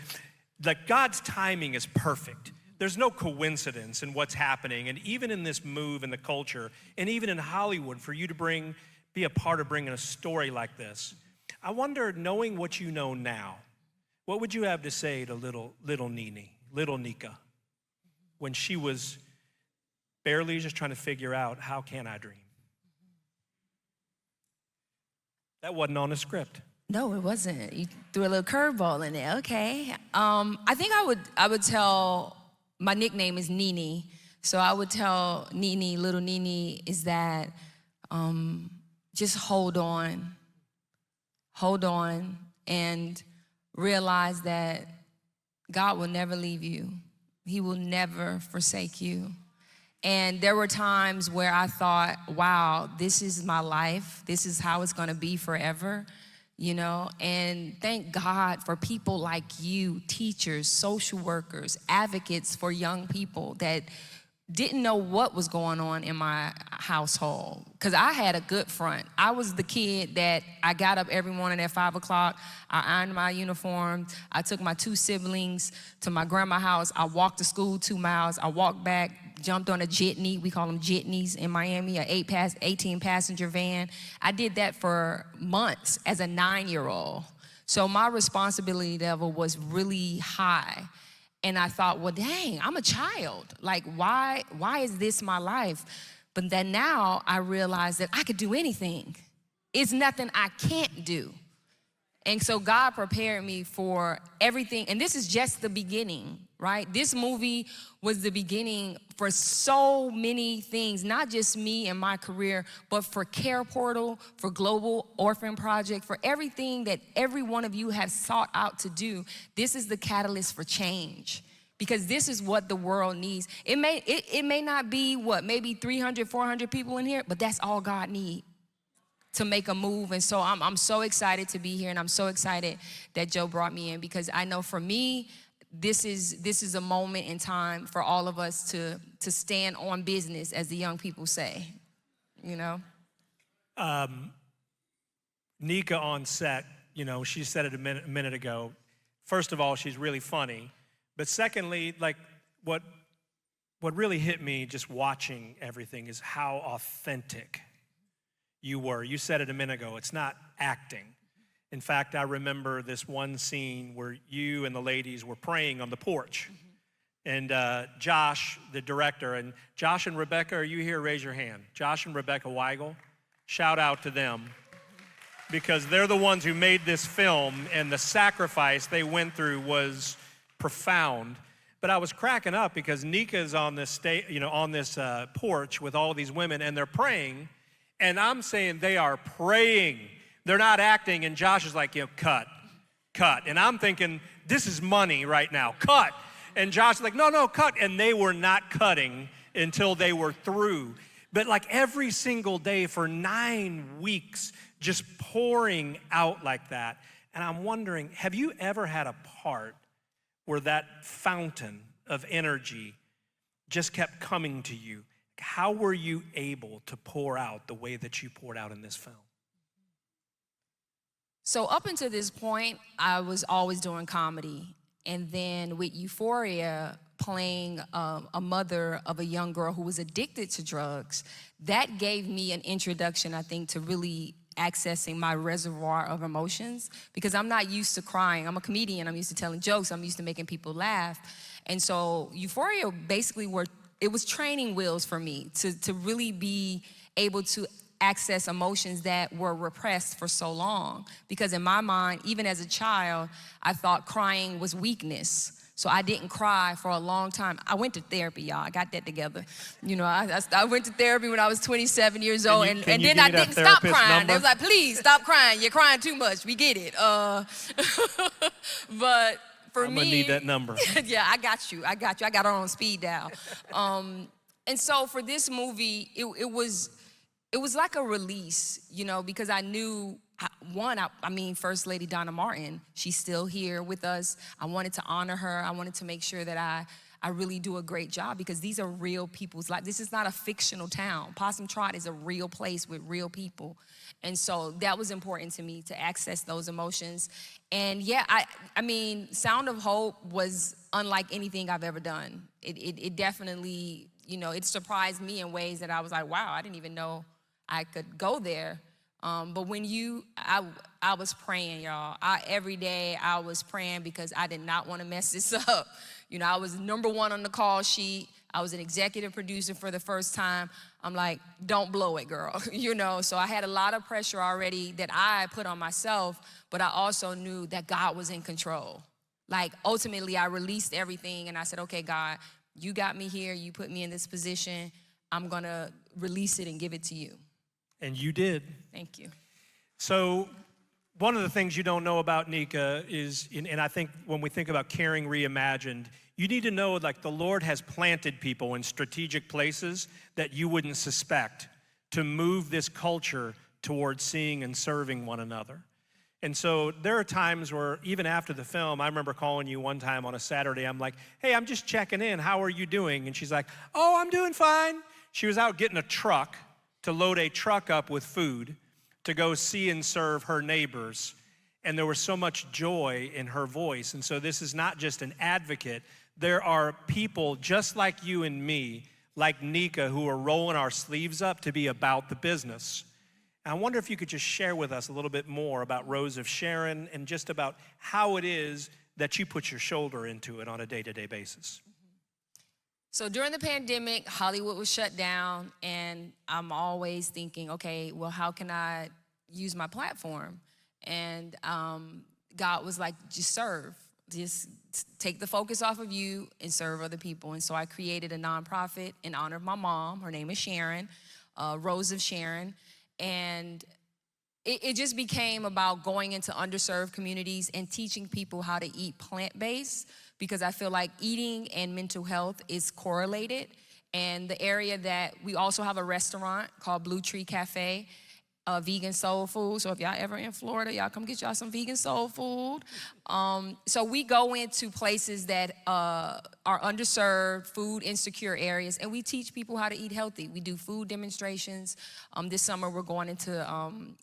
God's timing is perfect. There's no coincidence in what's happening. And even in this move in the culture, and even in Hollywood, for you to be a part of bringing a story like this, I wonder, knowing what you know now, what would you have to say to little Nika, when she was barely just trying to figure out, how can I dream? That wasn't on the script. No, it wasn't. You threw a little curveball in there. Okay. I think I would tell, my nickname is Nene, so I would tell Nene, little Nene, is that just hold on, and realize that God will never leave you. He will never forsake you. And there were times where I thought, wow, this is my life. This is how it's gonna be forever, you know? And thank God for people like you, teachers, social workers, advocates for young people that didn't know what was going on in my household. Because I had a good front. I was the kid that I got up every morning at 5 o'clock. I ironed my uniform. I took my 2 siblings to my grandma's house. I walked to school 2 miles. I walked back, jumped on a jitney. We call them jitneys in Miami, an 18-passenger van. I did that for months as a 9-year-old. So my responsibility level was really high. And I thought, well, dang, I'm a child. Like, why is this my life? But then now I realize that I could do anything. It's nothing I can't do. And so God prepared me for everything. And this is just the beginning, right? This movie was the beginning for so many things, not just me and my career, but for CarePortal, for Global Orphan Project, for everything that every one of you have sought out to do. This is the catalyst for change, because this is what the world needs. It may not be, maybe 300, 400 people in here, but that's all God needs to make a move. And so I'm so excited to be here, and I'm so excited that Joe brought me in, because I know for me, this is a moment in time for all of us to stand on business, as the young people say, you know? Nika on set, you know, she said it a minute ago. First of all, she's really funny. But secondly, like what really hit me just watching everything is how authentic you were. You said it a minute ago, it's not acting. In fact, I remember this one scene where you and the ladies were praying on the porch. And Josh, the director, and Josh and Rebecca, are you here? Raise your hand. Josh and Rebecca Weigel, shout out to them, because they're the ones who made this film, and the sacrifice they went through was profound. But I was cracking up because Nika's on this on this porch with all these women, and they're praying, and I'm saying they are praying. They're not acting, and Josh is like, cut. And I'm thinking, this is money right now, cut. And Josh is like, no, cut. And they were not cutting until they were through. But like every single day for 9 weeks, just pouring out like that. And I'm wondering, have you ever had a part where that fountain of energy just kept coming to you? How were you able to pour out the way that you poured out in this film? So up until this point, I was always doing comedy. And then with Euphoria, playing a mother of a young girl who was addicted to drugs, that gave me an introduction, I think, to really accessing my reservoir of emotions, because I'm not used to crying. I'm a comedian. I'm used to telling jokes. I'm used to making people laugh. And so Euphoria basically it was training wheels for me to really be able to access emotions that were repressed for so long. Because in my mind, even as a child, I thought crying was weakness. So I didn't cry for a long time. I went to therapy, y'all. I got that together. You know, I went to therapy when I was 27 years old, and then I didn't stop crying. Number? They was like, please stop crying. You're crying too much. We get it. But for me, I'm gonna need that number. Yeah, I got you. I got her on speed dial. And so for this movie, it was it was like a release, you know, because I knew, I mean, First Lady Donna Martin, she's still here with us. I wanted to honor her. I wanted to make sure that I really do a great job, because these are real people's lives. This is not a fictional town. Possum Trot is a real place with real people. And so that was important to me, to access those emotions. And yeah, I mean, Sound of Hope was unlike anything I've ever done. It definitely, you know, it surprised me in ways that I was like, wow, I didn't even know I could go there. But when I was praying, y'all. Every day I was praying, because I did not want to mess this up. You know, I was #1 on the call sheet. I was an executive producer for the first time. I'm like, don't blow it, girl. You know, so I had a lot of pressure already that I put on myself, but I also knew that God was in control. Like, ultimately, I released everything and I said, okay, God, you got me here. You put me in this position. I'm going to release it and give it to you. And you did. Thank you. So one of the things you don't know about Nika is, and I think when we think about Caring Reimagined, you need to know, like, the Lord has planted people in strategic places that you wouldn't suspect to move this culture towards seeing and serving one another. And so there are times where, even after the film, I remember calling you one time on a Saturday. I'm like, hey, I'm just checking in. How are you doing? And she's like, oh, I'm doing fine. She was out getting a truck to load a truck up with food to go see and serve her neighbors. And there was so much joy in her voice. And so this is not just an advocate. There are people just like you and me, like Nika, who are rolling our sleeves up to be about the business. And I wonder if you could just share with us a little bit more about Rose of Sharon, and just about how it is that you put your shoulder into it on a day-to-day basis. So during the pandemic, Hollywood was shut down, and I'm always thinking, okay, well, how can I use my platform? And God was like, just serve. Just take the focus off of you and serve other people. And so I created a nonprofit in honor of my mom. Her name is Sharon, Rose of Sharon. And it just became about going into underserved communities and teaching people how to eat plant-based, because I feel like eating and mental health is correlated. And the area that we also have a restaurant called Blue Tree Cafe, vegan soul food. So if y'all ever in Florida, y'all come get y'all some vegan soul food. So we go into places that are underserved, food insecure areas, and we teach people how to eat healthy. We do food demonstrations. This summer we're going into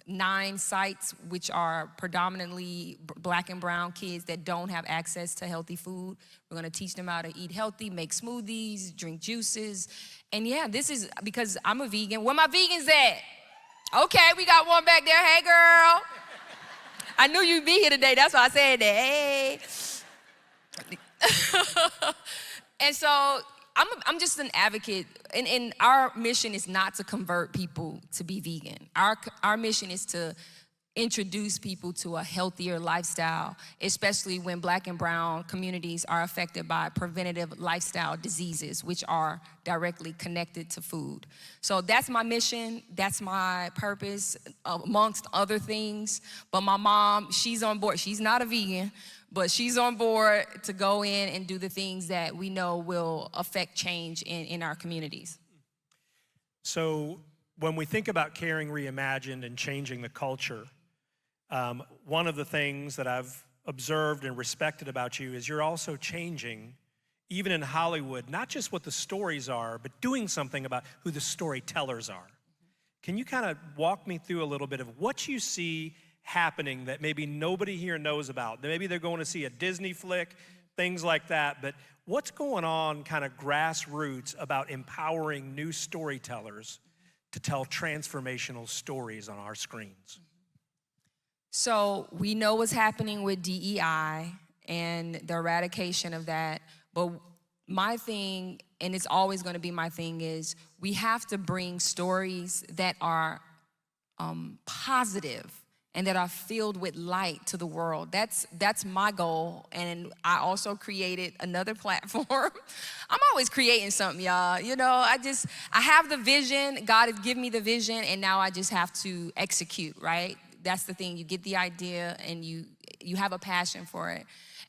9 sites, which are predominantly Black and brown kids that don't have access to healthy food. We're gonna teach them how to eat healthy, make smoothies, drink juices. And yeah, this is because I'm a vegan. Where my vegans at? Okay, we got one back there. Hey, girl. I knew you'd be here today. That's why I said that. Hey. And so I'm just an advocate. And our mission is not to convert people to be vegan. Our mission is to introduce people to a healthier lifestyle, especially when Black and brown communities are affected by preventative lifestyle diseases, which are directly connected to food. So that's my mission, that's my purpose, amongst other things. But my mom, she's on board. She's not a vegan, but she's on board to go in and do the things that we know will affect change in our communities. So when we think about Caring Reimagined and changing the culture, one of the things that I've observed and respected about you is you're also changing, even in Hollywood, not just what the stories are, but doing something about who the storytellers are. Can you kind of walk me through a little bit of what you see happening that maybe nobody here knows about? Maybe they're going to see a Disney flick, things like that, but what's going on kind of grassroots about empowering new storytellers to tell transformational stories on our screens? So we know what's happening with DEI and the eradication of that, but my thing, and it's always going to be my thing, is we have to bring stories that are positive and that are filled with light to the world. That's my goal, and I also created another platform. I'm always creating something, y'all. You know, I have the vision. God has given me the vision, and now I just have to execute, right? That's the thing. You get the idea, and you have a passion for it.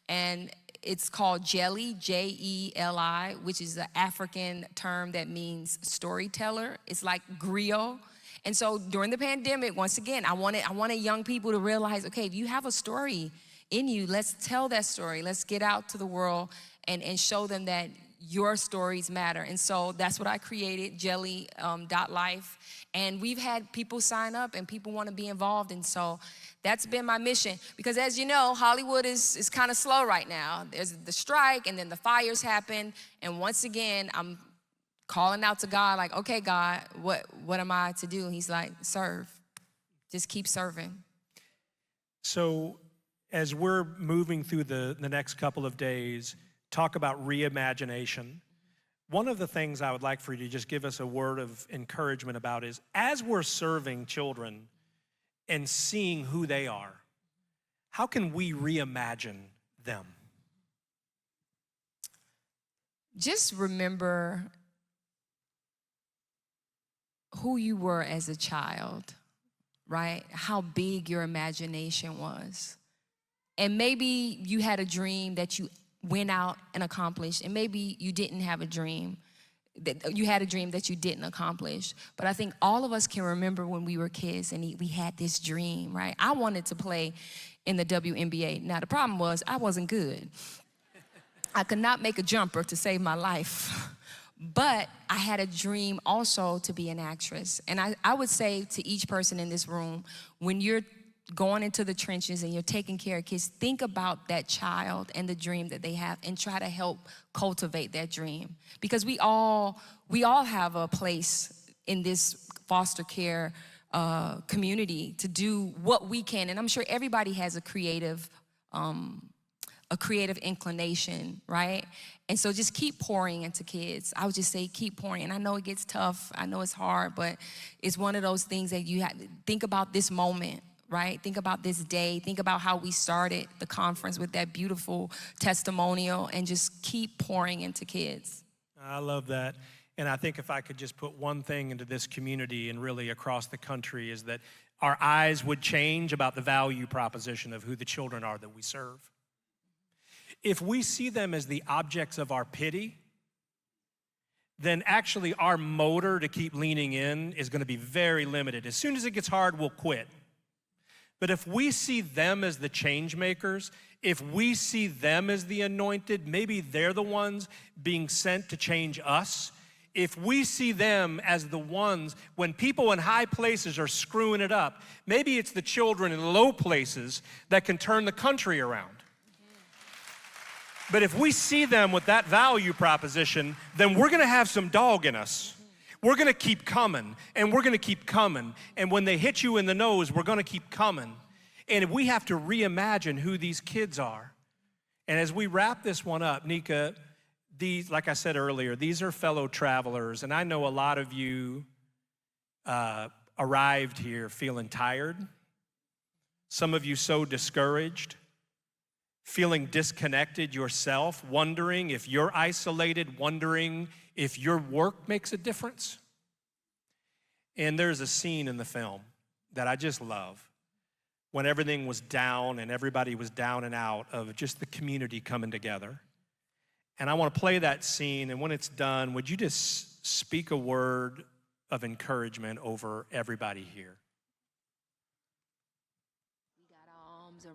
And it's called Jelly, Jeli, which is an African term that means storyteller. It's like griot. And so during the pandemic, once again, I wanted young people to realize, okay, if you have a story in you, let's tell that story. Let's get out to the world and show them that your stories matter. And so that's what I created, Jelly.life. And we've had people sign up and people want to be involved. And so that's been my mission. Because as you know, Hollywood is kind of slow right now. There's the strike and then the fires happen. And once again, I'm calling out to God like, okay, God, what am I to do? And he's like, serve. Just keep serving. So as we're moving through the next couple of days, talk about reimagination. One of the things I would like for you to just give us a word of encouragement about is, as we're serving children and seeing who they are, how can we reimagine them? Just remember who you were as a child, right? How big your imagination was. And maybe you had a dream that you went out and accomplished, and maybe you didn't have a dream, that you had a dream that you didn't accomplish. But I think all of us can remember when we were kids and we had this dream, right? I wanted to play in the WNBA. Now the problem was I wasn't good. I could not make a jumper to save my life. But I had a dream also to be an actress. And I would say to each person in this room, when you're going into the trenches and you're taking care of kids, think about that child and the dream that they have and try to help cultivate that dream. Because we all have a place in this foster care community to do what we can. And I'm sure everybody has a creative inclination, right? And so just keep pouring into kids. I would just say keep pouring. And I know it gets tough. I know it's hard, but it's one of those things that you have to think about this moment, right? Think about this day. Think about how we started the conference with that beautiful testimonial, and just keep pouring into kids. I love that. And I think if I could just put one thing into this community and really across the country, is that our eyes would change about the value proposition of who the children are that we serve. If we see them as the objects of our pity, then actually our motor to keep leaning in is going to be very limited. As soon as it gets hard, we'll quit. But if we see them as the change makers, if we see them as the anointed, maybe they're the ones being sent to change us. If we see them as the ones, when people in high places are screwing it up, maybe it's the children in low places that can turn the country around. But if we see them with that value proposition, then we're gonna have some dog in us. We're gonna keep coming, and we're gonna keep coming. And when they hit you in the nose, we're gonna keep coming. And we have to reimagine who these kids are. And as we wrap this one up, Nika, these, like I said earlier, these are fellow travelers. And I know a lot of you arrived here feeling tired. Some of you so discouraged, feeling disconnected yourself, wondering if you're isolated, wondering if your work makes a difference. And there's a scene in the film that I just love, when everything was down and everybody was down and out, of just the community coming together. And I want to play that scene, and when it's done, would you just speak a word of encouragement over everybody here?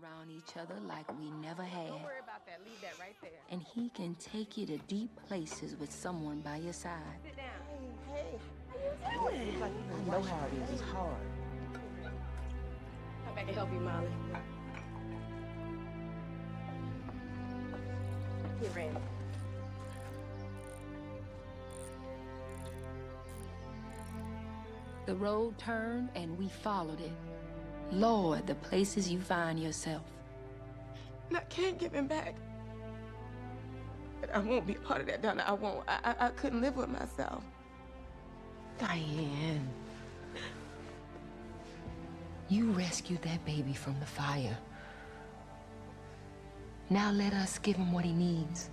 Around each other like we never had. Don't worry about that. Leave that right there. And he can take you to deep places with someone by your side. Sit down. Hey, how you doing? I know how it is. It's hard. Come back and help you, Molly. Here, Randy. The road turned and we followed it. Lord, the places you find yourself. And I can't give him back. But I won't be a part of that, Donna. I won't. I couldn't live with myself. Diane. You rescued that baby from the fire. Now let us give him what he needs.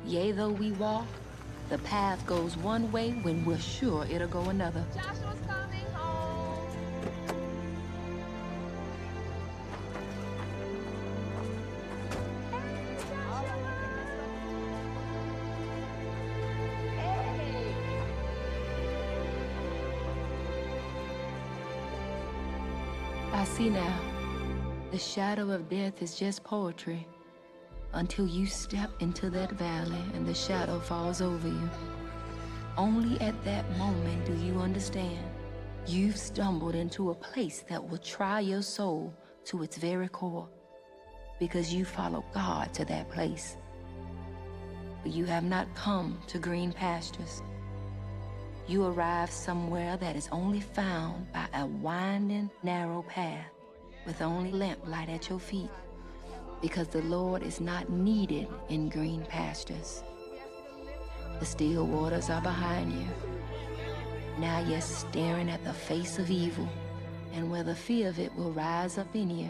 Yea, though we walk, the path goes one way when we're sure it'll go another. Joshua's coming home. I see now. The shadow of death is just poetry until you step into that valley and the shadow falls over you. Only at that moment do you understand. You've stumbled into a place that will try your soul to its very core because you follow God to that place. But you have not come to green pastures. You arrive somewhere that is only found by a winding, narrow path with only lamplight at your feet, because the Lord is not needed in green pastures. The still waters are behind you. Now you're staring at the face of evil, and where the fear of it will rise up in you,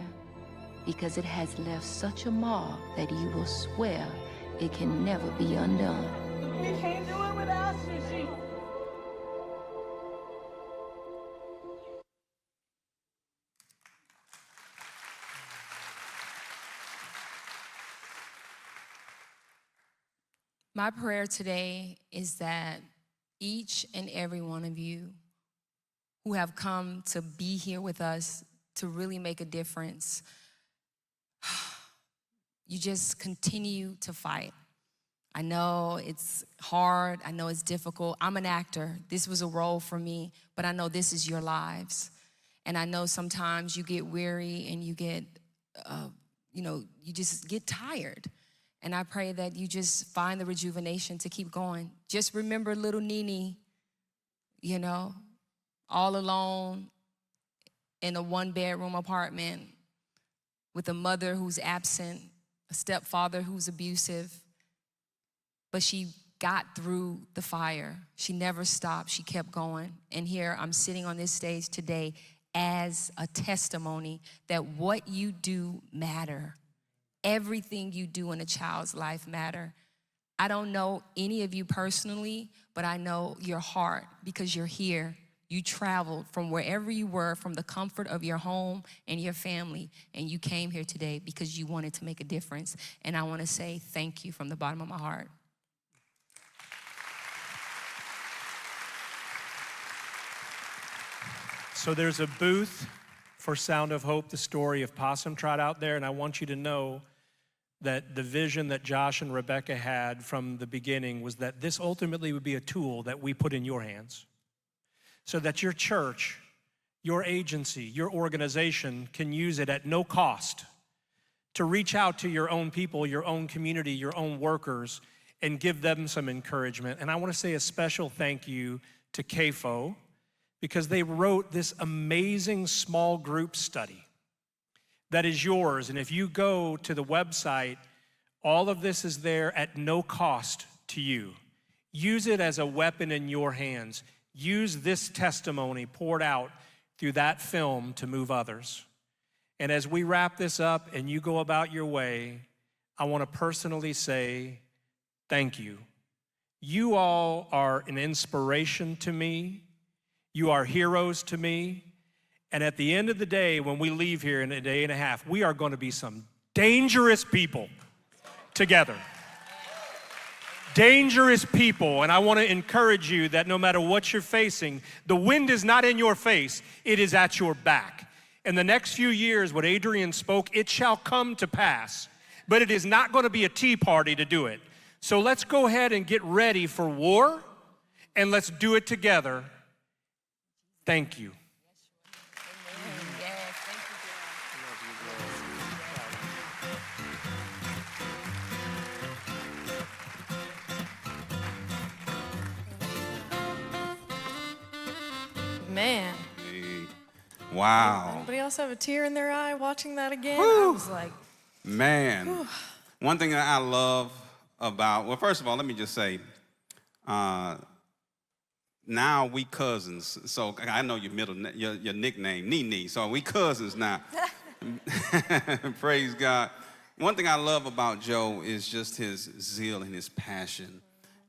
because it has left such a mark that you will swear it can never be undone. We can't do it without you, Jesus. My prayer today is that each and every one of you who have come to be here with us to really make a difference, you just continue to fight. I know it's hard, I know it's difficult. I'm an actor, this was a role for me, but I know this is your lives. And I know sometimes you get weary and you get, you just get tired. And I pray that you just find the rejuvenation to keep going. Just remember little Nene, all alone in a one-bedroom apartment with a mother who's absent, a stepfather who's abusive. But she got through the fire. She never stopped. She kept going. And here I'm sitting on this stage today as a testimony that what you do matter. Everything you do in a child's life matter. I don't know any of you personally, but I know your heart because you're here. You traveled from wherever you were, from the comfort of your home and your family, and you came here today because you wanted to make a difference. And I want to say thank you from the bottom of my heart. So there's a booth for Sound of Hope, the Story of Possum Trot out there, and I want you to know that the vision that Josh and Rebecca had from the beginning was that this ultimately would be a tool that we put in your hands so that your church, your agency, your organization can use it at no cost to reach out to your own people, your own community, your own workers, and give them some encouragement. And I want to say a special thank you to CAFO because they wrote this amazing small group study that is yours. And if you go to the website, all of this is there at no cost to you. Use it as a weapon in your hands. Use this testimony poured out through that film to move others. And as we wrap this up and you go about your way, I want to personally say thank you. You all are an inspiration to me. You are heroes to me. And at the end of the day, when we leave here in a day and a half, we are going to be some dangerous people together. Dangerous people. And I want to encourage you that no matter what you're facing, the wind is not in your face, it is at your back. In the next few years, what Adrien spoke, it shall come to pass. But it is not going to be a tea party to do it. So let's go ahead and get ready for war, and let's do it together. Thank you. Man. Wow. Anybody else have a tear in their eye watching that again? Whew. I was like, man. Whew. One thing that I love about, well, first of all, let me just say, now we cousins. So I know your your nickname, Nene. So we cousins now. Praise God. One thing I love about Joe is just his zeal and his passion.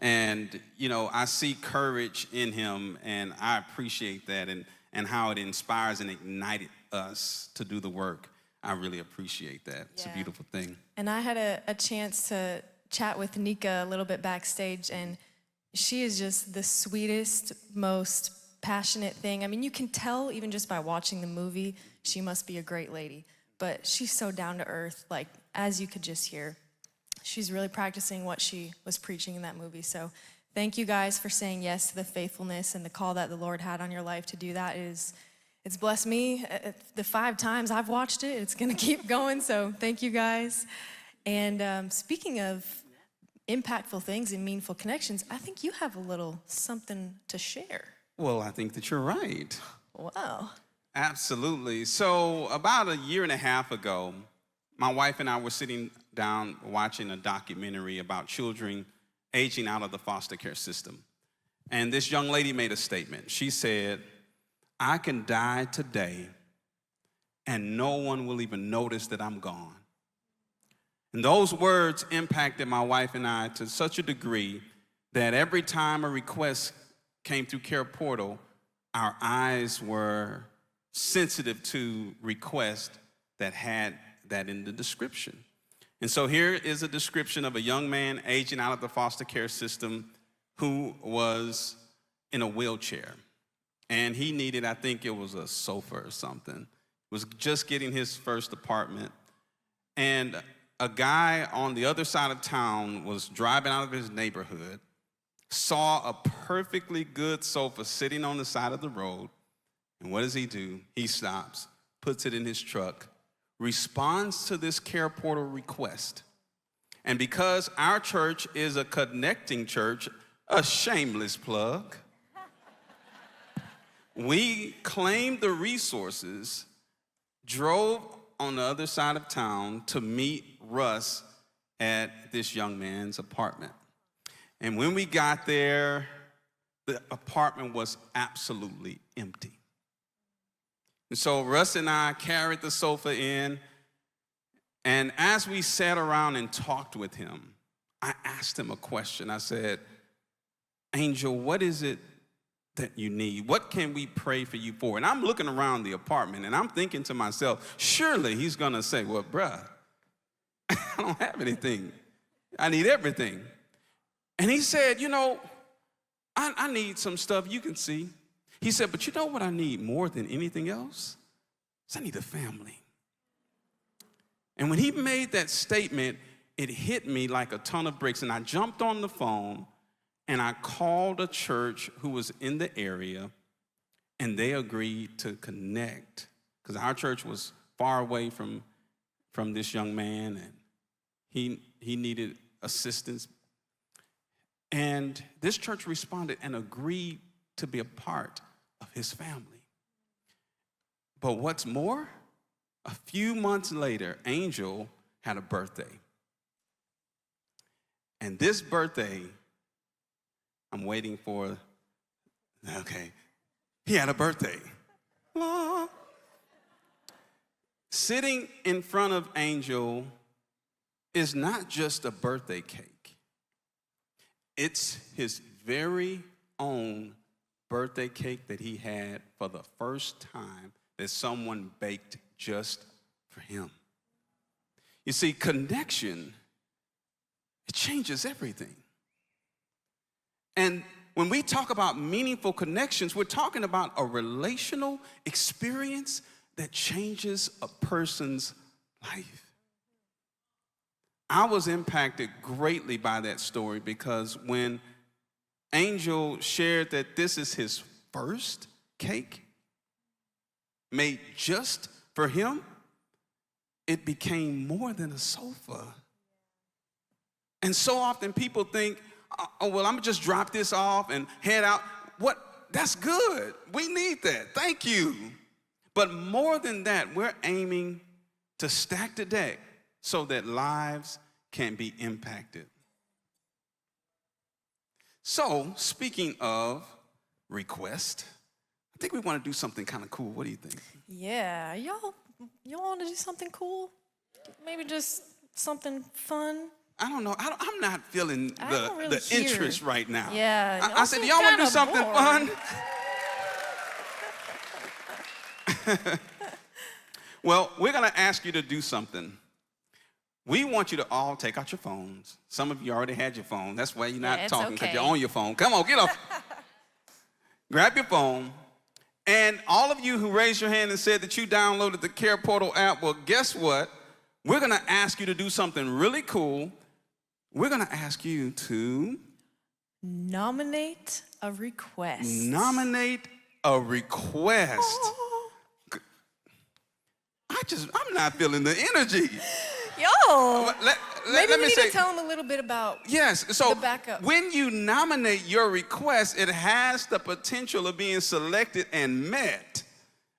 And, I see courage in him, and I appreciate that and how it inspires and ignited us to do the work. I really appreciate that. It's a beautiful thing. And I had a chance to chat with Nika a little bit backstage, and she is just the sweetest, most passionate thing. I mean, you can tell even just by watching the movie, she must be a great lady. But she's so down to earth, like, as you could just hear. She's really practicing what she was preaching in that movie. So thank you guys for saying yes to the faithfulness and the call that the Lord had on your life to do that. It's blessed me. The 5 times I've watched it, it's gonna keep going, so thank you guys. And speaking of impactful things and meaningful connections, I think you have a little something to share. Well, I think that you're right. Wow. Absolutely. So about a year and a half ago, my wife and I were sitting down watching a documentary about children aging out of the foster care system. And this young lady made a statement. She said, "I can die today and no one will even notice that I'm gone." And those words impacted my wife and I to such a degree that every time a request came through CarePortal, our eyes were sensitive to requests that had that in the description. And so here is a description of a young man aging out of the foster care system who was in a wheelchair. And he needed, I think it was a sofa or something. Was just getting his first apartment. And a guy on the other side of town was driving out of his neighborhood, saw a perfectly good sofa sitting on the side of the road. And what does he do? He stops, puts it in his truck, responds to this CarePortal request. And because our church is a connecting church, a shameless plug, we claimed the resources, drove on the other side of town to meet Russ at this young man's apartment. And when we got there, the apartment was absolutely empty. And so Russ and I carried the sofa in, and as we sat around and talked with him, I asked him a question. I said, "Angel, what is it that you need? What can we pray for you for?" And I'm looking around the apartment, and I'm thinking to myself, surely he's going to say, "Well, bruh, I don't have anything. I need everything." And he said, I need some stuff you can see. He said, "But you know what I need more than anything else? I need a family." And when he made that statement, it hit me like a ton of bricks. And I jumped on the phone and I called a church who was in the area, and they agreed to connect because our church was far away from this young man, and he needed assistance. And this church responded and agreed to be a part of his family. But what's more, a few months later, Angel had a birthday. And this birthday, I'm waiting for, okay, he had a birthday. Sitting in front of Angel is not just a birthday cake. It's his very own birthday cake that he had for the first time that someone baked just for him. You see, connection, it changes everything. And when we talk about meaningful connections, we're talking about a relational experience that changes a person's life. I was impacted greatly by that story because when Angel shared that this is his first cake made just for him, it became more than a sofa. And so often people think, "Oh, well, I'm gonna just drop this off and head out." That's good. We need that. Thank you. But more than that, we're aiming to stack the deck so that lives can be impacted. So, speaking of request, I think we want to do something kind of cool. What do you think? Yeah, y'all want to do something cool? Maybe just something fun? I don't know. I'm not feeling the interest right now. Yeah. I said, y'all want to do something fun? Well, we're going to ask you to do something. We want you to all take out your phones. Some of you already had your phone. That's why you're not talking, because you're on your phone. Come on, get off. grab your phone, and all of you who raised your hand and said that you downloaded the CarePortal app, well, guess what? We're going to ask you to do something really cool. We're going to ask you to nominate a request. Nominate a request. I'm not feeling the energy. Yo, maybe we need to tell them a little bit about so the backup. When you nominate your request, it has the potential of being selected and met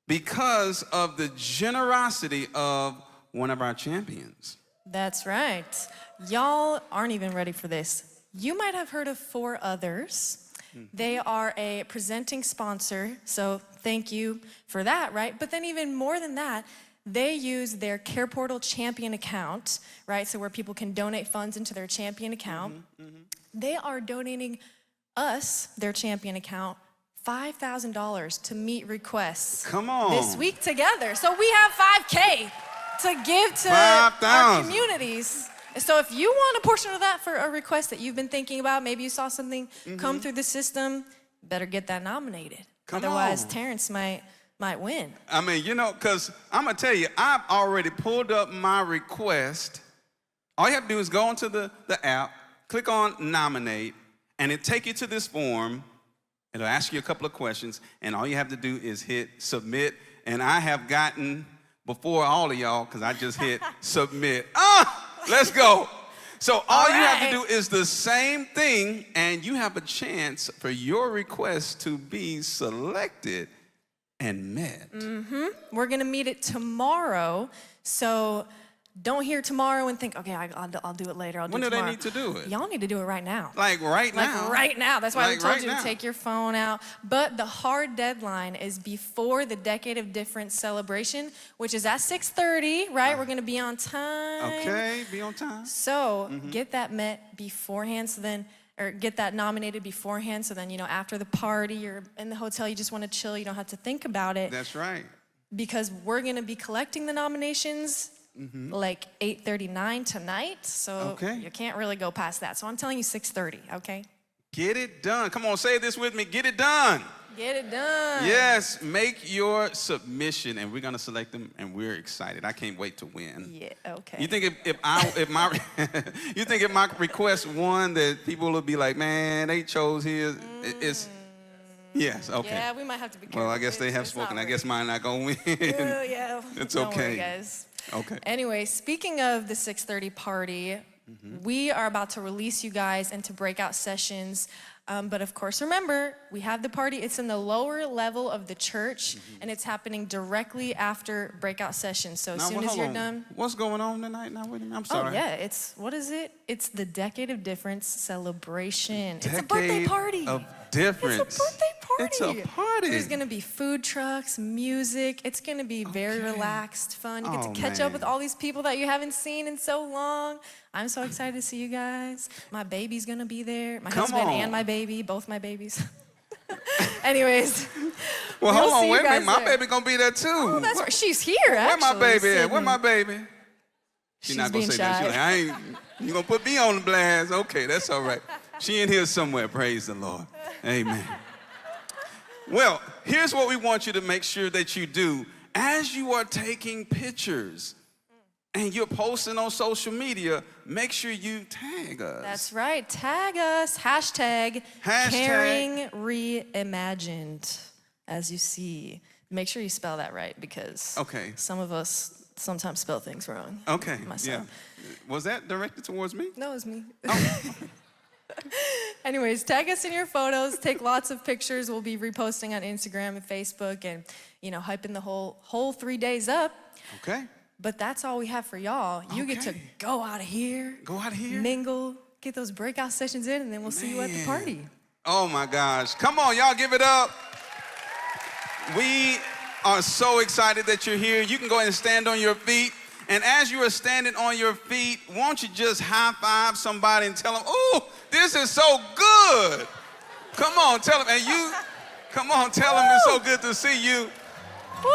because of the generosity of one of our champions. That's right. Y'all aren't even ready for this. You might have heard of 4 Others. They are a presenting sponsor, so thank you for that, right? But then even more than that, they use their CarePortal Champion account, right? So where people can donate funds into their Champion account. They are donating us, their Champion account, $5,000 to meet requests. Come on. This week together. So we have $5K to give to our communities. So if you want a portion of that for a request that you've been thinking about, maybe you saw something come through the system, better get that nominated. Otherwise, Terrence might win. I mean, because I'm going to tell you, I've already pulled up my request. All you have to do is go into the app, click on nominate, and it take you to this form. It'll ask you a couple of questions, and all you have to do is hit submit. And I have gotten, before all of y'all, because I just hit submit. Let's go. So all you have to do is the same thing, and you have a chance for your request to be selected and met. We're going to meet it tomorrow, so don't hear tomorrow and think, okay, I'll do it later, I'll do it tomorrow. When do they need to do it? Y'all need to do it right now. Like right now? Like right now. That's why we told you now. to take your phone out. But the hard deadline is before the Decade of Difference celebration, which is at 6:30, right? We're going to be on time. Okay, be on time. So get that met beforehand, or get that nominated beforehand, so then, after the party, you're in the hotel, you just want to chill, you don't have to think about it. That's right. Because we're going to be collecting the nominations like 8:39 tonight, so you can't really go past that. So I'm telling you 6:30, okay? Get it done. Come on, say this with me. Get it done. Get it done. Yes, make your submission, and we're gonna select them, and we're excited. I can't wait to win. Yeah, okay. You think if my request won, that people will be like, man, they chose his? It's yes, okay. Yeah, we might have to be careful. Well, I guess they have spoken. I guess mine not gonna win. Yeah, it's don't okay. worry, guys. Okay. Anyway, speaking of the 6:30 party, we are about to release you guys into breakout sessions. But of course, remember, we have the party. It's in the lower level of the church, and it's happening directly after breakout sessions. So as soon as you're done. What's going on tonight now with him? I'm sorry. Oh, yeah. What is it? It's the Decade of Difference celebration. It's a birthday party. Of difference. It's a birthday party. It's a party. There's going to be food trucks, music. It's going to be very relaxed, fun. You get to catch up with all these people that you haven't seen in so long. I'm so excited to see you guys. My baby's going to be there. My husband and my baby, both my babies. Anyways. Well, hold on. Wait a minute. My baby going to be there too. Oh, that's right. She's here, actually. Where my baby at? Where my baby? She's not going to say shy. that. She's like, you going to put me on the blast? Okay, that's all right. She in here somewhere. Praise the Lord. Amen. Well, here's what we want you to make sure that you do. As you are taking pictures and you're posting on social media, make sure you tag us. That's right. Tag us. Hashtag Caring Reimagined. As you see. Make sure you spell that right, because some of us sometimes spell things wrong. Okay. Myself. Yeah. Was that directed towards me? No, it was me. Oh. Anyways, tag us in your photos. Take lots of pictures. We'll be reposting on Instagram and Facebook, and hyping the whole 3 days up. Okay. But that's all we have for y'all. You get to go out of here. Go out of here. Mingle. Get those breakout sessions in, and then we'll see you at the party. Oh my gosh. Come on, y'all, give it up. We are so excited that you're here. You can go ahead and stand on your feet. And as you are standing on your feet, won't you just high five somebody and tell them, "Oh, this is so good." Come on, tell them. And you, come on, tell them it's so good to see you. Woo!